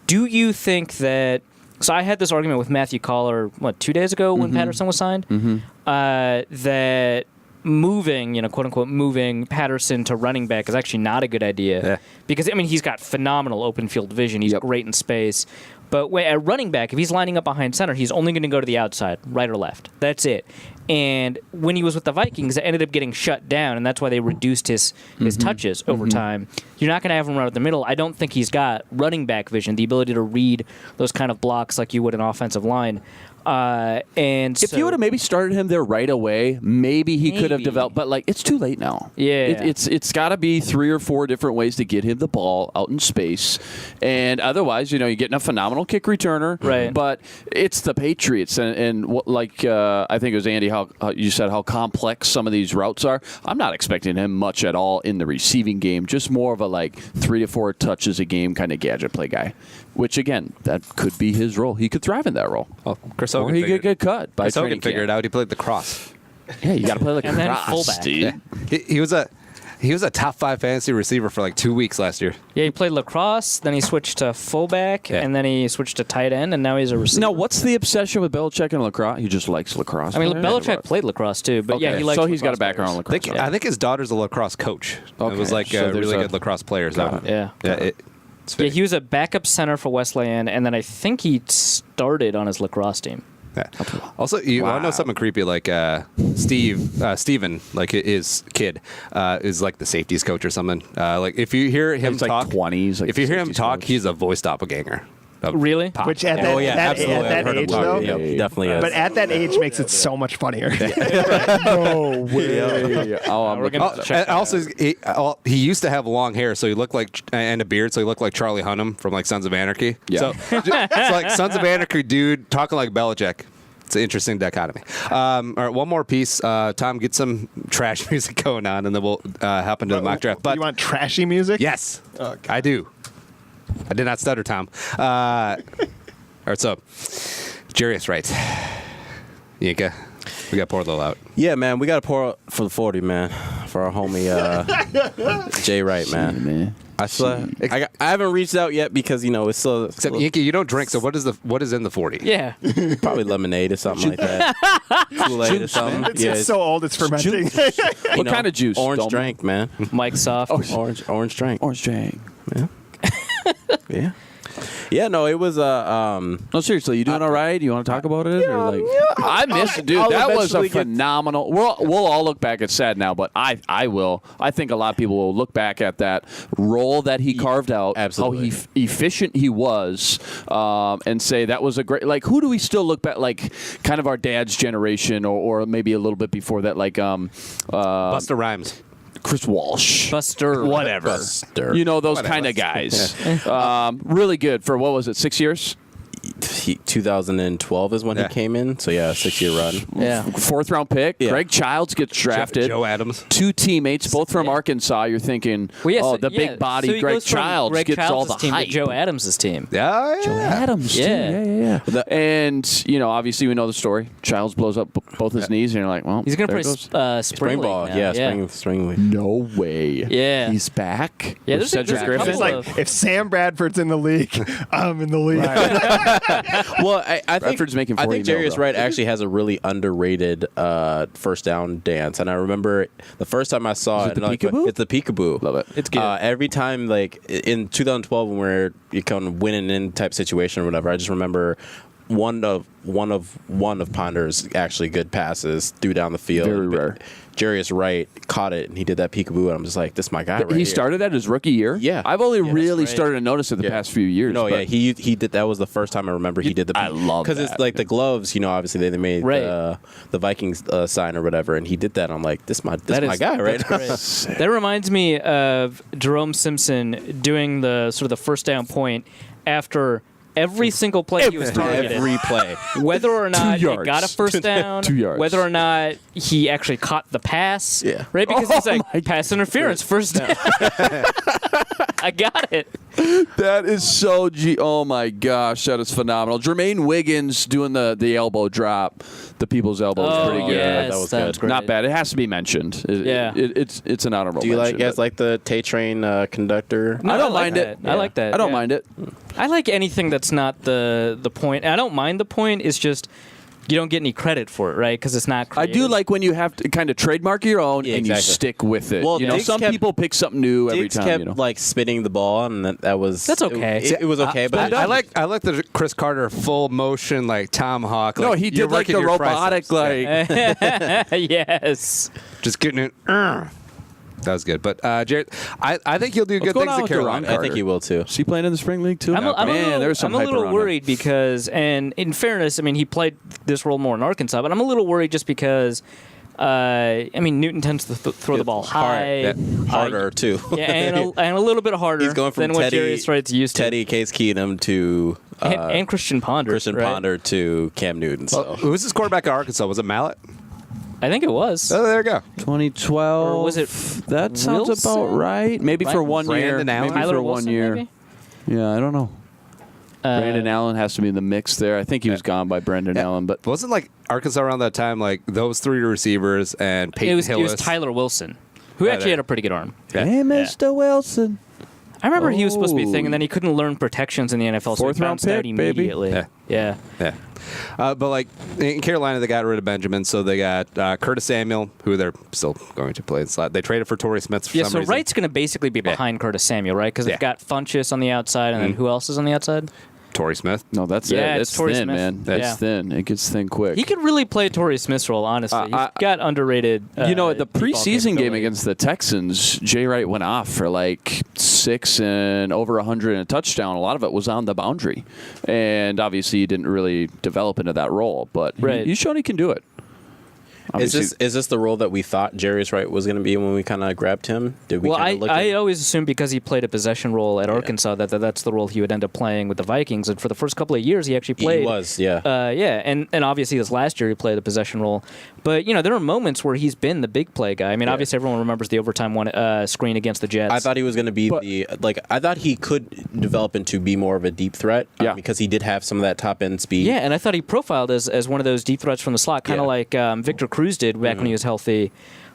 do you think that... So I had this argument with Matthew Collar, 2 days ago when Patterson was signed, that moving, quote unquote, moving Patterson to running back is actually not a good idea because he's got phenomenal open field vision. He's great in space, but at running back, if he's lining up behind center, he's only going to go to the outside, right or left. That's it. And when he was with the Vikings, it ended up getting shut down, and that's why they reduced his touches over time. You're not going to have him run up the middle. I don't think he's got running back vision, the ability to read those kind of blocks like you would an offensive line. And if you would have maybe started him there right away, maybe he could have developed. But it's too late now. Yeah, it's got to be 3 or 4 different ways to get him the ball out in space, and otherwise, you're getting a phenomenal kick returner. Right. But it's the Patriots, and I think it was Andy, how you said how complex some of these routes are. I'm not expecting him much at all in the receiving game. Just more of a 3 to 4 touches a game kind of gadget play guy. Which, again, that could be his role. He could thrive in that role. Oh, Chris Hogan. Or he could get cut by Chris training Hogan figured camp. out he played lacrosse. Yeah, you got to play and then lacrosse, fullback. dude. Yeah. He was a top 5 fantasy receiver for 2 weeks last year. Yeah, he played lacrosse, then he switched to fullback, and then he switched to tight end, and now he's a receiver. Now, what's the obsession with Belichick and lacrosse? He just likes lacrosse. Belichick played lacrosse too, but he likes. So he's got a background in lacrosse. I think his daughter's a lacrosse coach. Okay. It was a really good lacrosse player. He was a backup center for Wesleyan, and then I think he started on his lacrosse team. Yeah. Also, you want to know something creepy? Steven, his kid, is the safeties coach or something. If you hear him talk, 20s. If you hear him talk, he's a voice doppelganger. Really? Which at that age, though, definitely is. but at that age makes it so much funnier. No way. And also, he used to have long hair, so he looked and a beard, so he looked like Charlie Hunnam from Sons of Anarchy. Yeah. So it's Sons of Anarchy dude talking like Belichick. It's an interesting dichotomy. All right, one more piece. Tom, get some trash music going on, and then we'll hop into the mock draft. But you want trashy music? Yes, I do. I did not stutter, Tom. All right, so Jarius writes, Yinka, we got to pour a little out. Yeah, man, we got to pour for the 40, man, for our homie Jay Wright, man. I swear, I haven't reached out yet because it's still. Except Yinka, you don't drink, so what is in the 40? Yeah, probably lemonade or something like that. Kool-Aid or something. It's so old, it's fermenting. What kind of juice? Orange drink, man. Mike Soft. Orange drink. Orange drink. Yeah. Yeah. Yeah, no, it was No, seriously, you doing all right? You want to talk about it? I missed it, dude. That was a phenomenal. We'll all look back. It's sad now, but I will. I think a lot of people will look back at that role that he carved out, absolutely. how efficient he was, and say that was a great. Who do we still look back? Kind of our dad's generation, or maybe a little bit before that, Busta Rhymes. Chris Walsh. Buster. Whatever. Buster. Those kind of guys. Really good for, what was it, 6 years? 2012 is when he came in. So, 6-year run. Yeah. 4th round pick. Yeah. Greg Childs gets drafted. Joe Adams. 2 teammates, both from Arkansas. You're thinking, big body so he Greg goes from Childs Greg gets all Childs' the team to hype. Joe Adams' team. Yeah. Joe Adams, Yeah. too. Yeah. And, obviously we know the story. Childs blows up both his knees, and you're like, well, He's going to there play goes. spring ball. league now. Spring league. No way. Yeah. He's back. Yeah, With there's Cedric a Griffin. It's like if Sam Bradford's in the league, I'm in the league. Well, I think Bradford's making I 40 think mil, Jarius though. Wright actually has a really underrated first down dance, and I remember the first time I saw Is it the like, peekaboo? it's the peekaboo. Love it. It's good. Every time, like in 2012, when we're kind of winning in type situation or whatever, I just remember one of Ponder's actually good passes threw down the field. Very rare. Jarius Wright caught it and he did that peekaboo, and I'm just like, this is my guy. Right He here. started that his rookie year? Yeah. I've only that's really right. started to notice it the past few years. No, but he did. That was the first time I remember he did the. I love because it's that. like the gloves. Obviously they made Right. the Vikings sign or whatever, and he did that. I'm like, this is my That guy, right? That's great. That reminds me of Jerome Simpson doing the sort of the first down point after every single play he was targeted. Every play. Whether or not he yards. got a first down, 2 yards. whether or not he actually caught the pass, Yeah. right? Because he's like, my pass interference, first down. I got it. That is so oh my gosh, that is phenomenal. Jermaine Wiggins doing the elbow drop, the people's elbow is pretty good. Yes, That was that good. was great. Not bad. It has to be mentioned. It's an honorable Do you mention. guys like the Tay Train conductor? No, I don't like mind that. it. I like that. I don't yeah. mind it. I like anything that's not the point. I don't mind the point. It's just you don't get any credit for it, right? Because it's not I creative. do like when you have to kind of trademark your own Yeah, and you exactly. stick with it. Well, Some Diggs kept- people pick something new every Diggs time. kept like spinning the ball, and that was That's okay. It was okay, but I like the Chris Carter full motion like tomahawk. No, like, he you're did like working the your robotic, triceps. like. yes. Just getting it. That was good, but Jared, I think he'll do What's good going things on in with Carolina. Deron I think he will too. Is he playing in the spring league too? I'm a Man, there's some I'm a hype little around him. worried because, and in fairness, I mean, he played this role more in Arkansas, but I'm a little worried just because, Newton tends to throw the ball high. Harder too. Yeah, and a little bit harder He's going from than what Teddy, Jarius Wright's used to. Teddy Case Keenum to And Christian Ponder. Christian right? Ponder to Cam Newton. So Who's his quarterback at Arkansas? Was it Mallet? I think it was. Oh, there you go. 2012. Or was it That sounds Wilson? about right. Maybe for Right? 1 year. Brandon Allen? Maybe Tyler for Wilson, 1 year. maybe? Yeah, I don't know. Brandon Allen has to be in the mix there. I think he was gone by Brandon Allen, but Wasn't like Arkansas around that time like those three receivers and Peyton It was Hillis? Tyler Wilson, who actually had a pretty good arm. Yeah. hey, Mr. Wilson. I remember he was supposed to be a thing, and then he couldn't learn protections in the NFL, so he Fourth round bounced out pick, baby. immediately. Yeah. Yeah. But like in Carolina, they got rid of Benjamin, so they got Curtis Samuel, who they're still going to play in slot. They traded for Torrey Smith for Yeah, some so reason. Wright's going to basically be behind Curtis Samuel, right? Because they've got Funchess on the outside, and then who else is on the outside? Torrey Smith. No, that's Yeah, it. it's It's Torrey thin, Smith. man. That's Yeah. thin. It gets thin quick. He could really play Torrey Smith's role, honestly. He's got underrated. the deep ball preseason game capability. against the Texans, Jay Wright went off for like 6 and over 100 and a touchdown. A lot of it was on the boundary. And obviously he didn't really develop into that role, but Right. he's shown he can do it. Obviously- is this the role that we thought Jarius Wright was going to be when we kind of grabbed him? Did we? Well, kinda look I at, always assumed because he played a possession role at Arkansas that's the role he would end up playing with the Vikings. And for the first couple of years, he actually played. He was, yeah. And obviously this last year he played a possession role. But, there are moments where he's been the big play guy. I mean, obviously everyone remembers the overtime one screen against the Jets. I thought he was going to be I thought he could develop into be more of a deep threat. Because he did have some of that top end speed. Yeah, and I thought he profiled as one of those deep threats from the slot, kind of like Victor Cruz did back when he was healthy.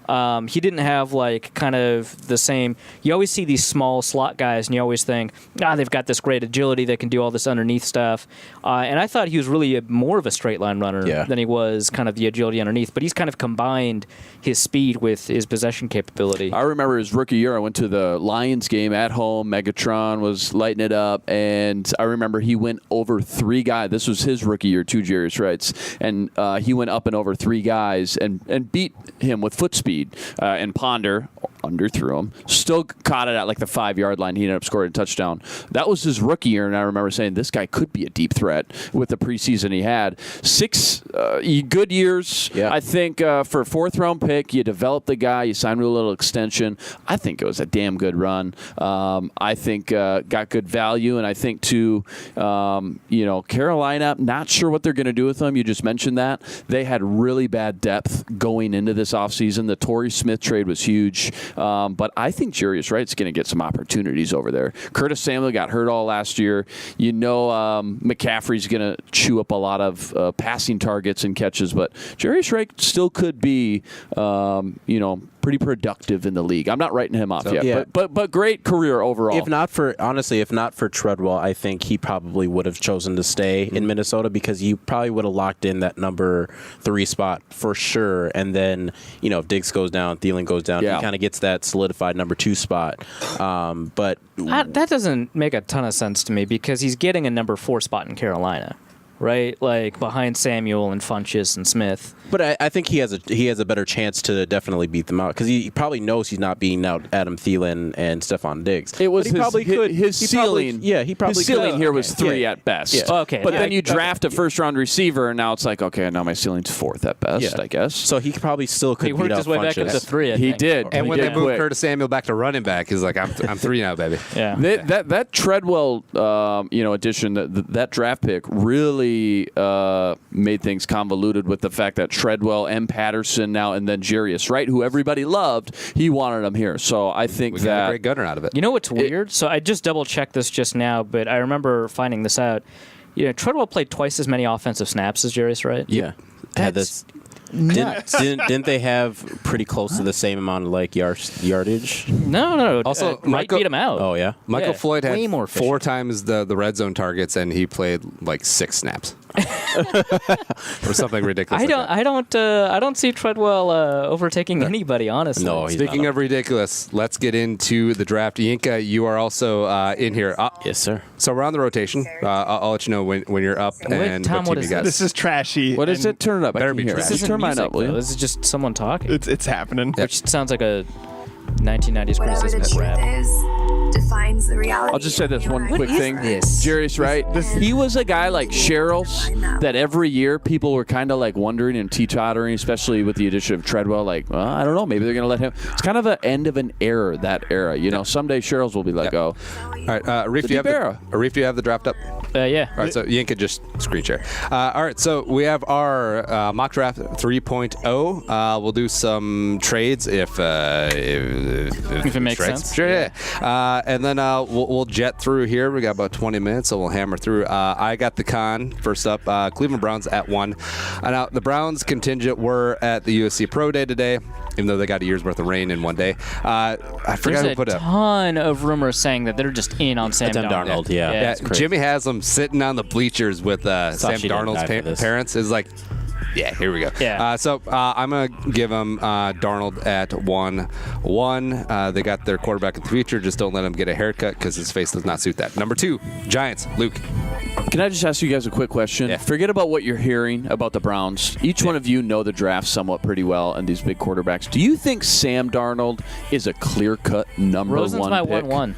He didn't have kind of the same. You always see these small slot guys, and you always think, they've got this great agility. They can do all this underneath stuff. And I thought he was really more of a straight line runner than he was kind of the agility underneath. But he's kind of combined his speed with his possession capability. I remember his rookie year, I went to the Lions game at home. Megatron was lighting it up, and I remember he went over 3 guys. This was his rookie year, too, Jarius Wright's, and he went up and over 3 guys and beat him with foot speed. And Ponder underthrew him. Still caught it at like the 5-yard line. He ended up scoring a touchdown. That was his rookie year, and I remember saying this guy could be a deep threat with the preseason he had. 6 good years, I think, for a 4th-round pick. You develop the guy. You sign with a little extension. I think it was a damn good run. I think got good value, and I think too, Carolina, not sure what they're going to do with them. You just mentioned that. They had really bad depth going into this offseason. The Torrey Smith trade was huge, but I think Jarius Wright's going to get some opportunities over there. Curtis Samuel got hurt all last year. McCaffrey's going to chew up a lot of passing targets and catches, but Jarius Wright still could be, pretty productive in the league. I'm not writing him off yet, but great career overall. If not for Treadwell, I think he probably would have chosen to stay in Minnesota because you probably would have locked in that number 3 spot for sure. And then, if Diggs goes down, Thielen goes down, he kind of gets that solidified number 2 spot. But that doesn't make a ton of sense to me because he's getting a number 4 spot in Carolina. Right, like behind Samuel and Funchess and Smith. But I think he has a better chance to definitely beat them out because he probably knows he's not beating out Adam Thielen and Stephon Diggs. It was his ceiling. His ceiling here was 3 at best. Yeah. Okay, but then you draft a first-round receiver, and now it's like, okay, now my ceiling's 4th at best, I guess. So he probably still could beat out Funchess. He worked his way back up to 3. He did. And when they moved Curtis Samuel back to running back, he's like, I'm 3 now, baby. Yeah. That Treadwell, addition, that draft pick really made things convoluted with the fact that Treadwell and Patterson now, and then Jarius Wright, who everybody loved, he wanted him here. So I think we got a great gunner out of it. You know what's weird? So I just double-checked this just now, but I remember finding this out. Treadwell played twice as many offensive snaps as Jarius Wright. Yeah. That's Didn't they have pretty close to the same amount of yardage? No. Also, Wright beat him out. Oh yeah, Michael Floyd had way more 4 times the red zone targets, and he played 6 snaps. Or something ridiculous. I don't see Treadwell overtaking anybody. Honestly. No. Speaking of ridiculous, let's get into the draft. Yinka, you are also in here. Yes, sir. So we're on the rotation. I'll let you know when you're up and Tom, what what team is you got. This is trashy. What is it? Turn it up. I Better can be hear trash. it. This isn't Turn mine music, up, will though. you? This is just someone talking. It's happening. Which sounds like a 1990s Whatever Chris the Smith truth rap. is, defines the reality. I'll just say this one quick is thing. this? Jarius Wright, he was a guy like Cheryl's that every year people were kind of wondering and teetottering, especially with the addition of Treadwell. I don't know, maybe they're going to let him. It's kind of the end of an era, that era. Someday Cheryl's will be let go. All right, Arif, do you have the draft up? Yeah. All right, so Yinka just screen share. All right, so we have our mock draft 3.0. We'll do some trades if it makes sense. Sure, yeah. And then we'll jet through here. We got about 20 minutes, so we'll hammer through. I got the con first up. Cleveland Browns at 1. Now, the Browns contingent were at the USC Pro Day today, even though they got a year's worth of rain in one day. I forgot who put There's a ton of rumors saying that they're just in on Sam Darnold. Yeah. Jimmy Haslam sitting on the bleachers with Sam Darnold's parents is like, yeah, here we go. Yeah. So I'm going to give them Darnold at 1-1. They got their quarterback of the future. Just don't let him get a haircut because his face does not suit that. Number 2, Giants. Luke. Can I just ask you guys a quick question? Yeah. Forget about what you're hearing about the Browns. Each one of you know the draft somewhat pretty well and these big quarterbacks. Do you think Sam Darnold is a clear-cut number Rosen's 1 my pick? 1-1.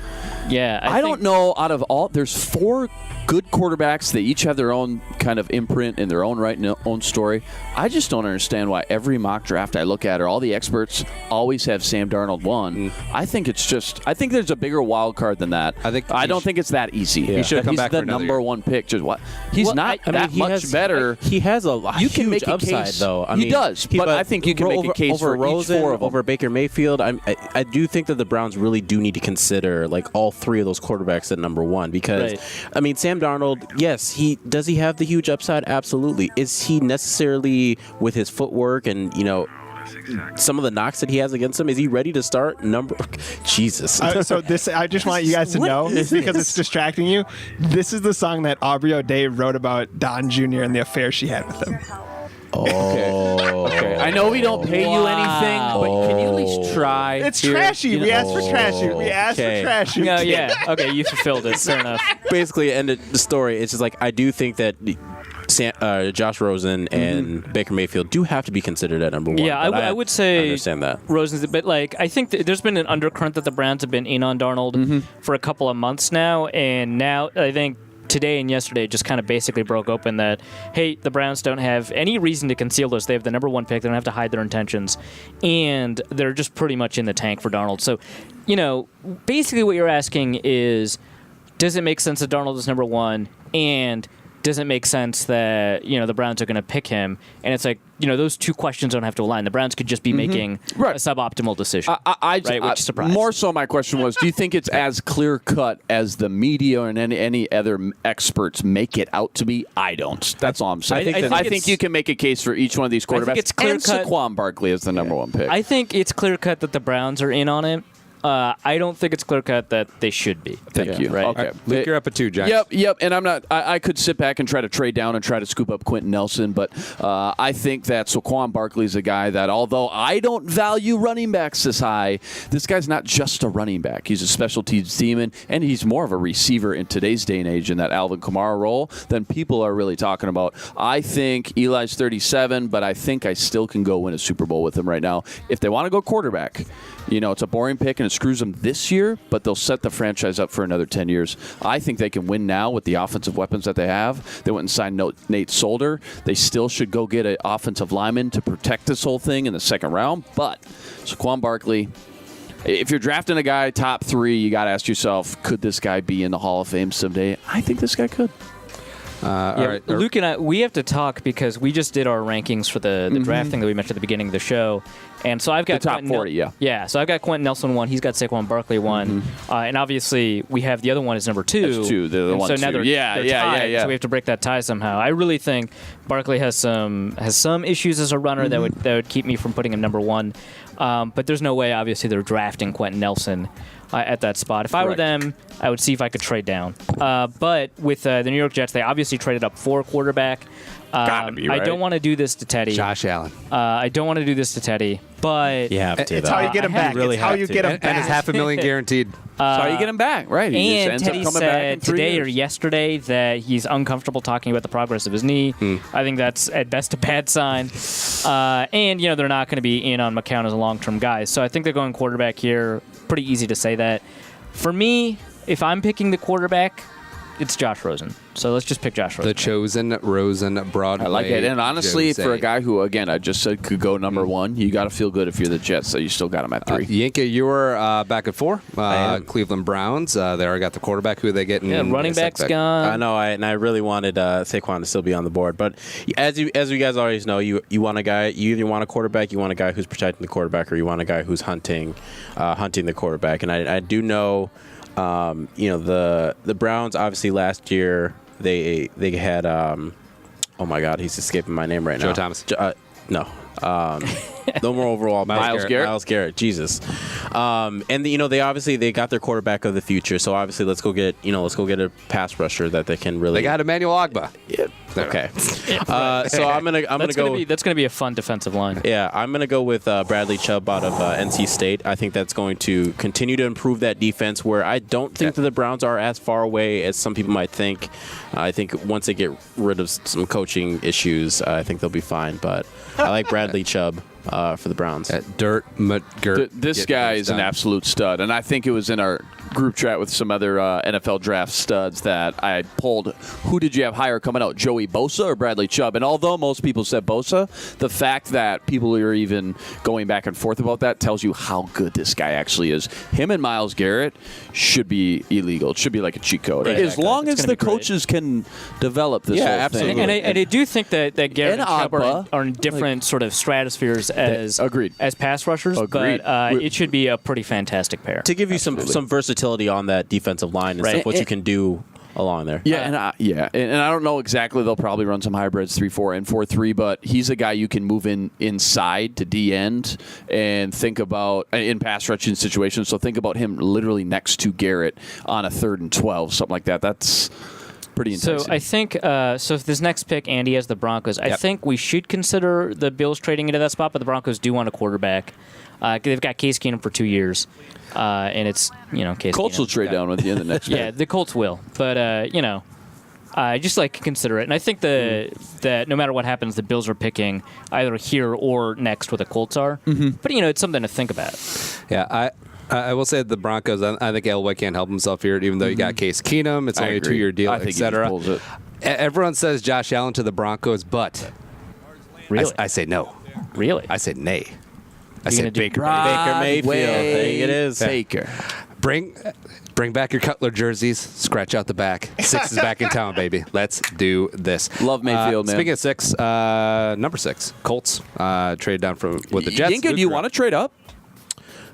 Yeah. I don't know. Out of all, there's 4 good quarterbacks. They each have their own kind of imprint in their own right and their own story. I just don't understand why every mock draft I look at, or all the experts always have Sam Darnold 1. I think there's a bigger wild card than that. I don't think it's that easy. He should come back the for another number year. 1 pick. Just what? He's not that much better. He has a You can huge make a upside, case. though. He does, but I think you can make a case over for Rosen, each 4 of them. over Baker Mayfield. I do think that the Browns really do need to consider all 3 of those quarterbacks at number 1 because Sam Darnold, yes, does he have the huge upside? Absolutely. Is he necessarily, with his footwork and some of the knocks that he has against him, is he ready to start Jesus? So this, I just want you guys to know, because it's distracting you. This is the song that Aubrey O'Day wrote about Don Jr. and the affair she had with him. Okay. I know we don't pay you anything, but can you at least try? It's trashy. We asked for trashy. We asked for trashy. No, yeah. Okay, you fulfilled it. Fair enough. Basically, ended the story. It's just I do think that Josh Rosen and Baker Mayfield do have to be considered at number one. Yeah, I would say I understand that. Rosen's, but like I think there's been an undercurrent that the Browns have been in on Darnold for a couple of months now, and now I think today and yesterday just kind of basically broke open that, hey, the Browns don't have any reason to conceal this. They have the number one pick. They don't have to hide their intentions, and they're just pretty much in the tank for Darnold. So, basically what you're asking is, does it make sense that Darnold is number one, and does it make sense that the Browns are going to pick him? And it's like those two questions don't have to align. The Browns could just be making a suboptimal decision. Which surprise. More so, my question was: do you think it's as clear cut as the media and any other experts make it out to be? I don't. That's all I'm saying. I think you can make a case for each one of these quarterbacks. It's clear and cut. Saquon Barkley is the number one pick. I think it's clear cut that the Browns are in on it. I don't think it's clear cut that they should be. Thank you. Right. Okay. Luke, you're up at 2, Jack. Yep. And I'm not. I could sit back and try to trade down and try to scoop up Quentin Nelson, but I think that Saquon Barkley is a guy that, although I don't value running backs this high, this guy's not just a running back. He's a special teams demon, and he's more of a receiver in today's day and age in that Alvin Kamara role than people are really talking about. I think Eli's 37, but I think I still can go win a Super Bowl with him right now. If they want to go quarterback, it's a boring pick and it screws them this year, but they'll set the franchise up for another 10 years. I think they can win now with the offensive weapons that they have. They went and signed Nate Solder. They still should go get an offensive lineman to protect this whole thing in the second round. But Saquon Barkley, if you're drafting a guy top 3, you got to ask yourself, could this guy be in the Hall of Fame someday? I think this guy could. All right. Luke and I, we have to talk because we just did our rankings for the draft thing that we mentioned at the beginning of the show. And so I've got the top 40, Yeah, so I've got Quentin Nelson 1. He's got Saquon Barkley 1. And obviously, we have the other one is number 2. That's 2. The one, so now they're tied, yeah. So we have to break that tie somehow. I really think Barkley has some issues as a runner that would keep me from putting him number 1. But there's no way, obviously, they're drafting Quentin Nelson at that spot. If I were them, I would see if I could trade down. But with the New York Jets, they obviously traded up for a quarterback. Gotta be, right? I don't want to do this to Teddy. Josh Allen. I don't want to do this to Teddy, but You have to. It's how you get him back. really It's how have you to. get him And back. it's $500,000 guaranteed. So you get him back, right? He just And ends Teddy up coming back in said 3 today years. or yesterday that he's uncomfortable talking about the progress of his knee. I think that's at best a bad sign. And they're not going to be in on McCown as a long-term guy. So I think they're going quarterback here. Pretty easy to say that. For me, if I'm picking the quarterback, it's Josh Rosen. So let's just pick Josh Rosen. The chosen Rosen Broadway. I like it. And honestly, Jose. for a guy who, again, I just said could go number 1, you got to feel good if you're the Jets, so you still got him at 3. Yinka, you were back at 4. Cleveland Browns. They already got the quarterback. Who are they getting? Running back's gone. I know, and I really wanted Saquon to still be on the board. But as you guys always know, you want a guy. You either want a quarterback, you want a guy who's protecting the quarterback, or you want a guy who's hunting the quarterback. And I do know, the Browns obviously last year they had oh my God, he's escaping my name right now. Joe Thomas. No. No more overall. Myles Garrett. Myles Garrett. Jesus. And they got their quarterback of the future. So obviously, let's go get a pass rusher that they can really. They got Emmanuel Ogbah. Yeah. Okay. So I'm gonna go. That's gonna be a fun defensive line. Yeah, I'm gonna go with Bradley Chubb out of NC State. I think that's going to continue to improve that defense. Where I don't think that the Browns are as far away as some people might think. I think once they get rid of some coaching issues, I think they'll be fine. But I like Bradley Chubb for the Browns. This guy is an absolute stud, and I think it was in our group chat with some other NFL draft studs that I pulled. Who did you have higher coming out, Joey Bosa or Bradley Chubb? And although most people said Bosa, the fact that people are even going back and forth about that tells you how good this guy actually is. Him and Myles Garrett should be illegal. It should be like a cheat code. As long as the coaches can develop this whole absolutely. thing. And I do think that Garrett and Chubb Ogbah, are in different sort of stratospheres as pass rushers. Agreed. But it should be a pretty fantastic pair. To give you some versatility on that defensive line and stuff, what you can do along there. Yeah, and I don't know exactly. They'll probably run some hybrids 3-4 and 4-3, but he's a guy you can move inside to D end and think about in pass rushing situations. So think about him literally next to Garrett on a 3rd and 12, something like that. That's pretty enticing. So I think if this next pick, Andy has the Broncos. I think we should consider the Bills trading into that spot, but the Broncos do want a quarterback. They've got Case Keenum for 2 years, and it's Case Colts Keenum. will trade down with you in the next Yeah, the Colts will, but Just like consider it. And I think that no matter what happens, the Bills are picking either here or next where the Colts are. But, it's something to think about. Yeah, I will say the Broncos, I think Elway can't help himself here, even though you got Case Keenum. It's only a 2-year deal, etc. Everyone says Josh Allen to the Broncos, but Really? I say no. Really? I say nay. I You're say gonna do Baker. Baker Mayfield. There it is. Baker. Bring back your Cutler jerseys. Scratch out the back. 6 is back in town, baby. Let's do this. Love Mayfield, man. Speaking of 6, number 6, Colts traded down with the Jets. Yinka, do you want to trade up?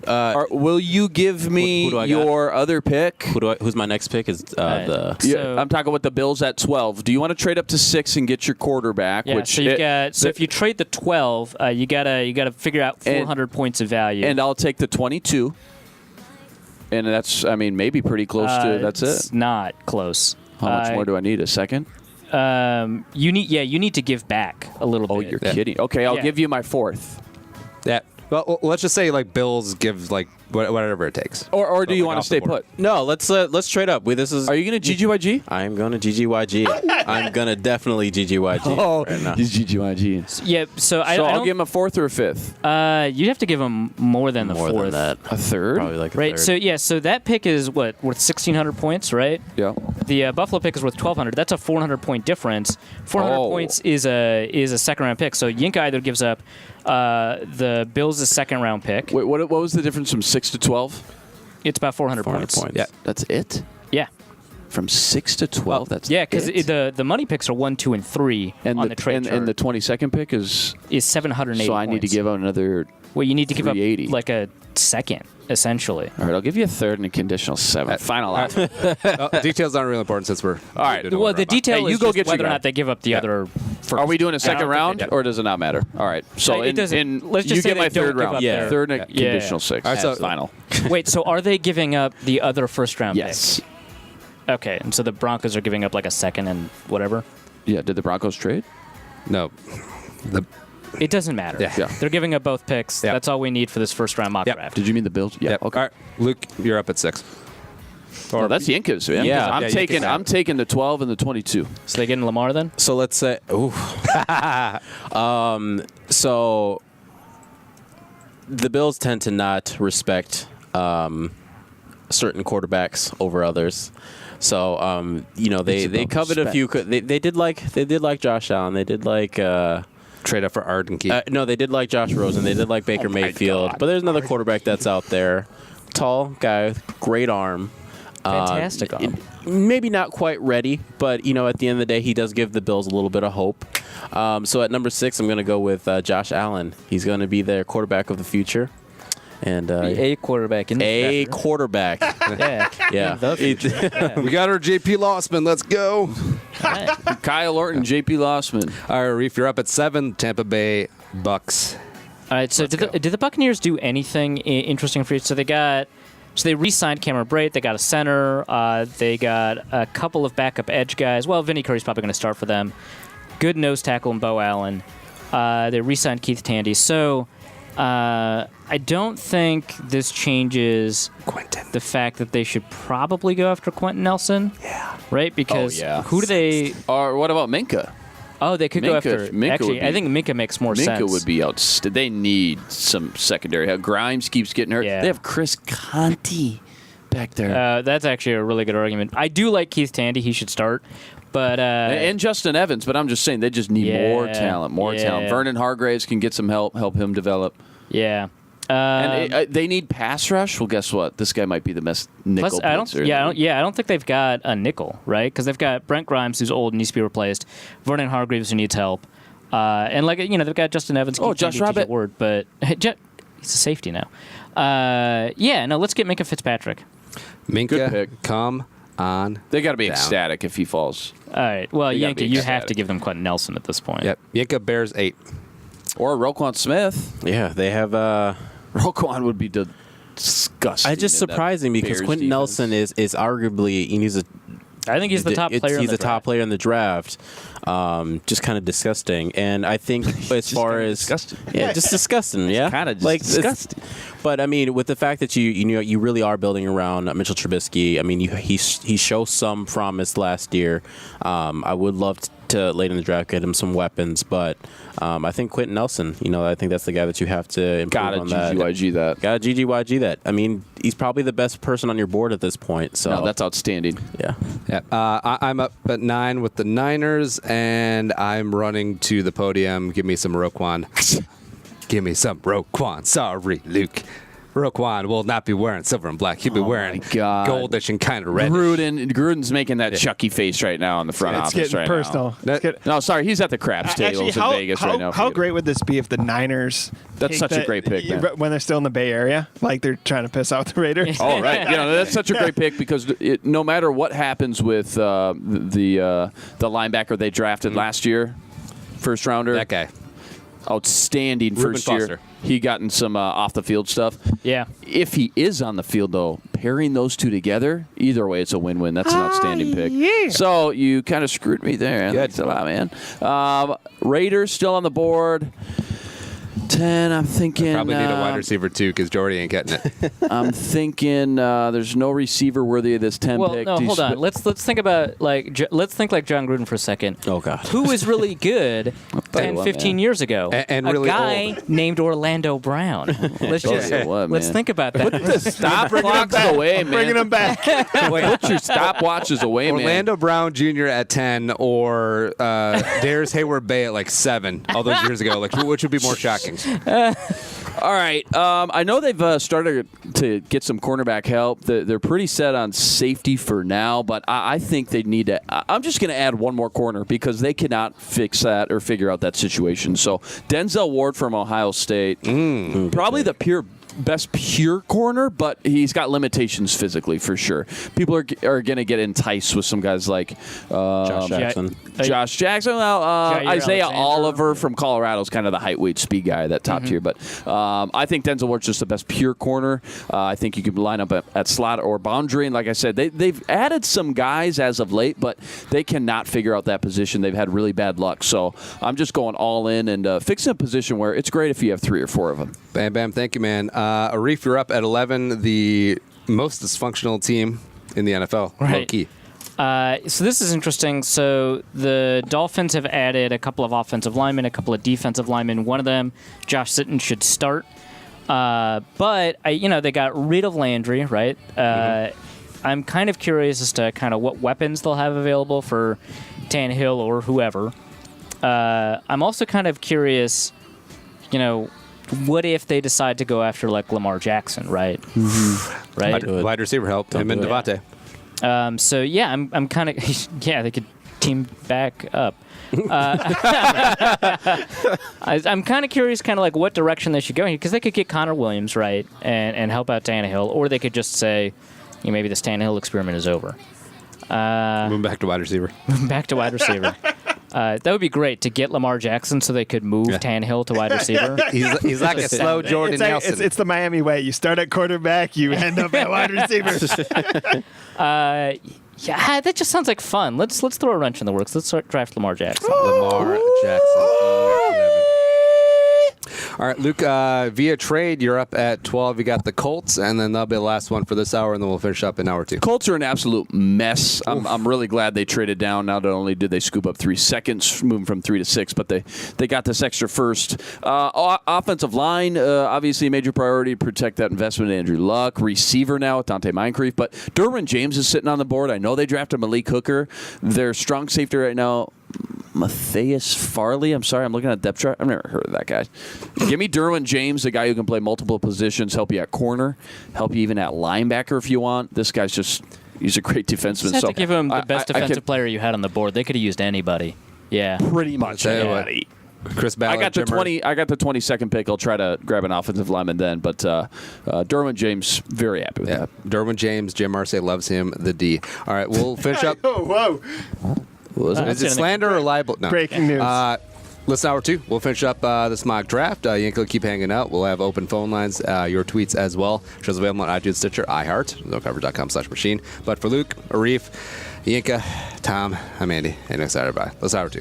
Or will you give me who do I got? your other pick? Who's my next pick? Is the Yeah, I'm talking with the Bills at 12. Do you want to trade up to 6 and get your quarterback? Yeah, so if you trade the 12, you gotta figure out 400 points of value. And I'll take the 22. And that's, maybe pretty close to. That's it's it. not close. How much more do I need? A second? You need to give back a little bit. Oh, you're kidding. Okay, I'll give you my 4th. Yeah. Well, let's just say Bills give whatever it takes. Or do you want to stay put? No, let's trade up. Are you going to GGYG? I'm going to GGYG. I'm going to definitely GGYG right now. He's GGYG. Yeah, so I'll give him a 4th or a 5th. You have to give him more than the 4th. More than that. A 3rd? Probably like a Right, 3rd. so that pick is worth 1,600 points, right? Yeah. The Buffalo pick is worth 1,200. That's a 400-point difference. 400 points is a second-round pick. So Yinka either gives up the Bills' second-round pick. Wait, what was the difference from 6 to 12? It's about 400 points. Yeah. That's it? Yeah. From 6 to 12, that's Yeah, because it? the money picks are 1, 2, and 3 on the trade chart. And the 22nd pick is 780 So I need to give out another Well, you need to give up 380. like a second, essentially. All right, I'll give you a 3rd and a conditional 7th. Final offer. Details aren't really important since we're... All right. Well, the detail Hey, you is go just get your whether or guy. not they give up the other first. Are we doing a I second don't think round, they do. or does it not matter? All right. So It doesn't- let's just you say get my they don't 3rd give round. up Yeah. their- 3rd and a Yeah. conditional 6th. All right, so- That's final. Wait, so are they giving up the other first-round Yes. picks? Okay, and so the Broncos are giving up like a second and whatever? Yeah, did the Broncos trade? No. It doesn't matter. Yeah. They're giving up both picks. Yeah. That's all we need for this first-round mock draft. Did you mean the Bills? Yeah. Yep. Okay. All right. Luke, you're up at 6. Oh, that's Yinka's, man. Yeah. I'm Yeah, taking Yinka's. I'm taking the 12 and the 22. So they getting Lamar then? So let's say, so the Bills tend to not respect certain quarterbacks over others. So they coveted a few. They did like Josh Allen. They did like Trade up for Arden Key. no, they did like Josh Rosen. They did like Baker Mayfield. But there's another quarterback that's out there, tall guy, with great arm. Fantastic arm. Maybe not quite ready, but at the end of the day, he does give the Bills a little bit of hope. So at number 6, I'm going to go with Josh Allen. He's going to be their quarterback of the future, and A quarterback in the a future. quarterback. Yeah. Yeah. In the future. Yeah. We got our JP Lossman. Let's go. All right. Kyle Orton, JP Lossman. All right, Arif, you're up at 7. Tampa Bay Bucks. All right, so did the Buccaneers do anything interesting for you? So they re-signed Cameron Brate. They got a center. They got a couple of backup edge guys. Well, Vinny Curry's probably going to start for them. Good nose tackle in Bo Allen. They re-signed Keith Tandy. So I don't think this changes the fact that they should probably go after Quentin Nelson. Yeah. Right? Because who do they... Or what about Minka? Oh, they could go after... Minka Actually, would be- I think Minka makes more sense. Minka would be outstanding. They need some secondary. Grimes keeps getting hurt. Yeah. They have Chris Conti back there. That's actually a really good argument. I do like Keith Tandy. He should start. But and Justin Evans, but I'm just saying they just need more talent. Vernon Hargraves can get some help him develop. Yeah. And they need pass rush. Well, guess what? This guy might be the best nickel. I don't think they've got a nickel, right? Because they've got Brent Grimes, who's old and needs to be replaced. Vernon Hargreaves, who needs help, and they've got Justin Evans. Josh Rabbit. Word, but he's a safety now. Let's get Minka Fitzpatrick. Minka, Good pick. come on. They got to be down. ecstatic if he falls. All right. Well, They gotta Yankee, be you ecstatic. have to give them Quentin Nelson at this point. Yep. Yinka Bears 8. Or Roquan Smith. Yeah, they have. Roquan would be disgusting. It's just in that surprising because Bears Quentin defense. Nelson is arguably he's a I think he's the top player. He's the top player in the draft. Just kind of disgusting. And I think as far as disgusting. Yeah, just disgusting. Yeah, kind of disgusting. But I mean, with the fact that you really are building around Mitchell Trubisky. I mean, he showed some promise last year. I would love to late in the draft get him some weapons, but I think Quentin Nelson. I think that's the guy that you have to improve on that. Gotta GGYG that. I mean, he's probably the best person on your board at this point. So that's outstanding. Yeah. I'm up at 9 with the Niners, and I'm running to the podium. Give me some Roquan. Give me some Roquan. Sorry, Luke. Roquan will not be wearing silver and black. He'll be wearing goldish and kind of red. Gruden's making that Chucky face right now in the front office getting right personal. now. No, sorry, he's at the craps tables in Vegas right now. How great would this be if the Niners? That's such a great pick, man. When they're still in the Bay Area, like they're trying to piss out the Raiders. Oh, right. That's such a great pick because no matter what happens with the linebacker they drafted last year, first rounder. That guy. Outstanding first year. He gotten some off the field stuff. Yeah. If he is on the field, though, pairing those two together, either way, it's a win-win. That's an outstanding pick. Yeah. So you kind of screwed me there. Thanks a lot, man. Raiders still on the board. 10, I'm thinking. Probably need a wide receiver, too, because Jordy ain't getting it. I'm thinking there's no receiver worthy of this 10 pick. No, hold on. Let's think about, let's think like John Gruden for a second. Oh, God. Who was really good 10, 15 years ago? And a really guy old. named Orlando Brown. Let's think about that. Put the stop clocks away, man. Bringing them back. Put your stopwatches away, man. Orlando Brown Jr. at 10 or Darius Hayward-Bay at 7 all those years ago. Which would be more shocking? All right. I know they've started to get some cornerback help. They're pretty set on safety for now, but I think they need to. I'm just going to add one more corner because they cannot fix that or figure out that situation. So Denzel Ward from Ohio State, probably the best pure corner, but he's got limitations physically for sure. People are going to get enticed with some guys like Josh Jackson. Isaiah Oliver from Colorado is kind of the height, weight, speed guy, that top tier. But I think Denzel Ward's just the best pure corner. I think you could line up at slot or boundary. And like I said, they've added some guys as of late, but they cannot figure out that position. They've had really bad luck. So I'm just going all in and fixing a position where it's great if you have 3 or 4 of them. Bam, bam. Thank you, man. Arif, you're up at 11, the most dysfunctional team in the NFL. Right. Low key. So this is interesting. So the Dolphins have added a couple of offensive linemen, a couple of defensive linemen. One of them, Josh Sitton, should start. But they got rid of Landry, right? I'm kind of curious as to kind of what weapons they'll have available for Tannehill or whoever. I'm also kind of curious, what if they decide to go after Lamar Jackson, right? Right. Wide receiver help. Him and Devontae. So yeah, I'm kind of they could team back up. I'm kind of curious, what direction they should go because they could get Connor Williams right and help out Tannehill, or they could just say, maybe this Tannehill experiment is over. Moving back to wide receiver. Back to wide receiver. That would be great to get Lamar Jackson so they could move Tannehill to wide receiver. He's like a slow Jordan Nelson. It's the Miami way. You start at quarterback, you end up at wide receiver. Yeah, that just sounds like fun. Let's throw a wrench in the works. Let's draft Lamar Jackson. Lamar Jackson. All right, Luke, via trade, you're up at 12. You got the Colts, and then that'll be the last one for this hour, and then we'll finish up in hour 2. Colts are an absolute mess. I'm really glad they traded down. Not only did they scoop up 3 seconds, moving from 3 to 6, but they got this extra first. Offensive line, obviously a major priority to protect that investment in Andrew Luck. Receiver now with Dante Moncrief, but Derwin James is sitting on the board. I know they drafted Malik Hooker. Their strong safety right now, Matthias Farley. I'm sorry, I'm looking at depth chart. I've never heard of that guy. Give me Derwin James, a guy who can play multiple positions, help you at corner, help you even at linebacker if you want. This guy's he's a great defenseman. Just have to give him the best defensive player you had on the board. They could have used anybody. Yeah, pretty much anybody. Chris Ballard, I got the 22nd pick. I'll try to grab an offensive lineman then, but Derwin James, very happy with that. Derwin James, Jim Irsay loves him. The D. All right, we'll finish up. Whoa. Is it slander or libel? No. Breaking news. Listen, hour 2. We'll finish up this mock draft. Yanko, keep hanging out. We'll have open phone lines, your tweets as well. Shows available on iTunes, Stitcher, iHeart, zonecoverage.com/machine. But for Luke, Arif, Yinka, Tom, I'm Andy, and next Saturday, bye. Let's hour 2.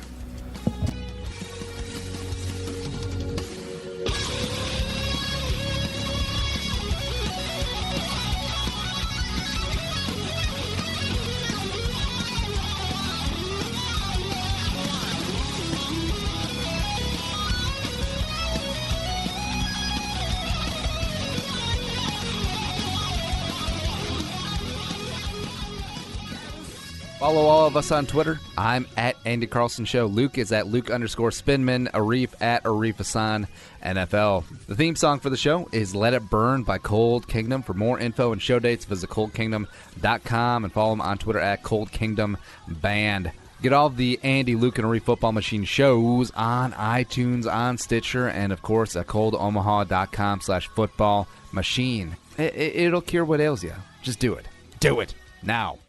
Follow all of us on Twitter. I'm at Andy Carlson Show. Luke is at Luke_Spinman. Arif at Arif Hasan NFL. The theme song for the show is Let It Burn by Cold Kingdom. For more info and show dates, visit coldkingdom.com and follow them on Twitter at Cold Kingdom Band. Get all of the Andy, Luke, and Arif Football Machine shows on iTunes, on Stitcher, and, of course, at coldomaha.com/football machine. It'll cure what ails you. Just do it. Do it now.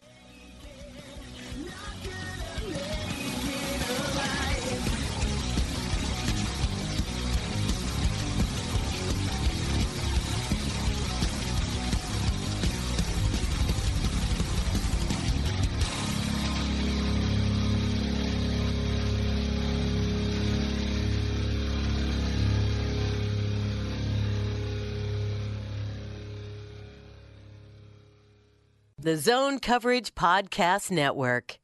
The Zone Coverage Podcast Network.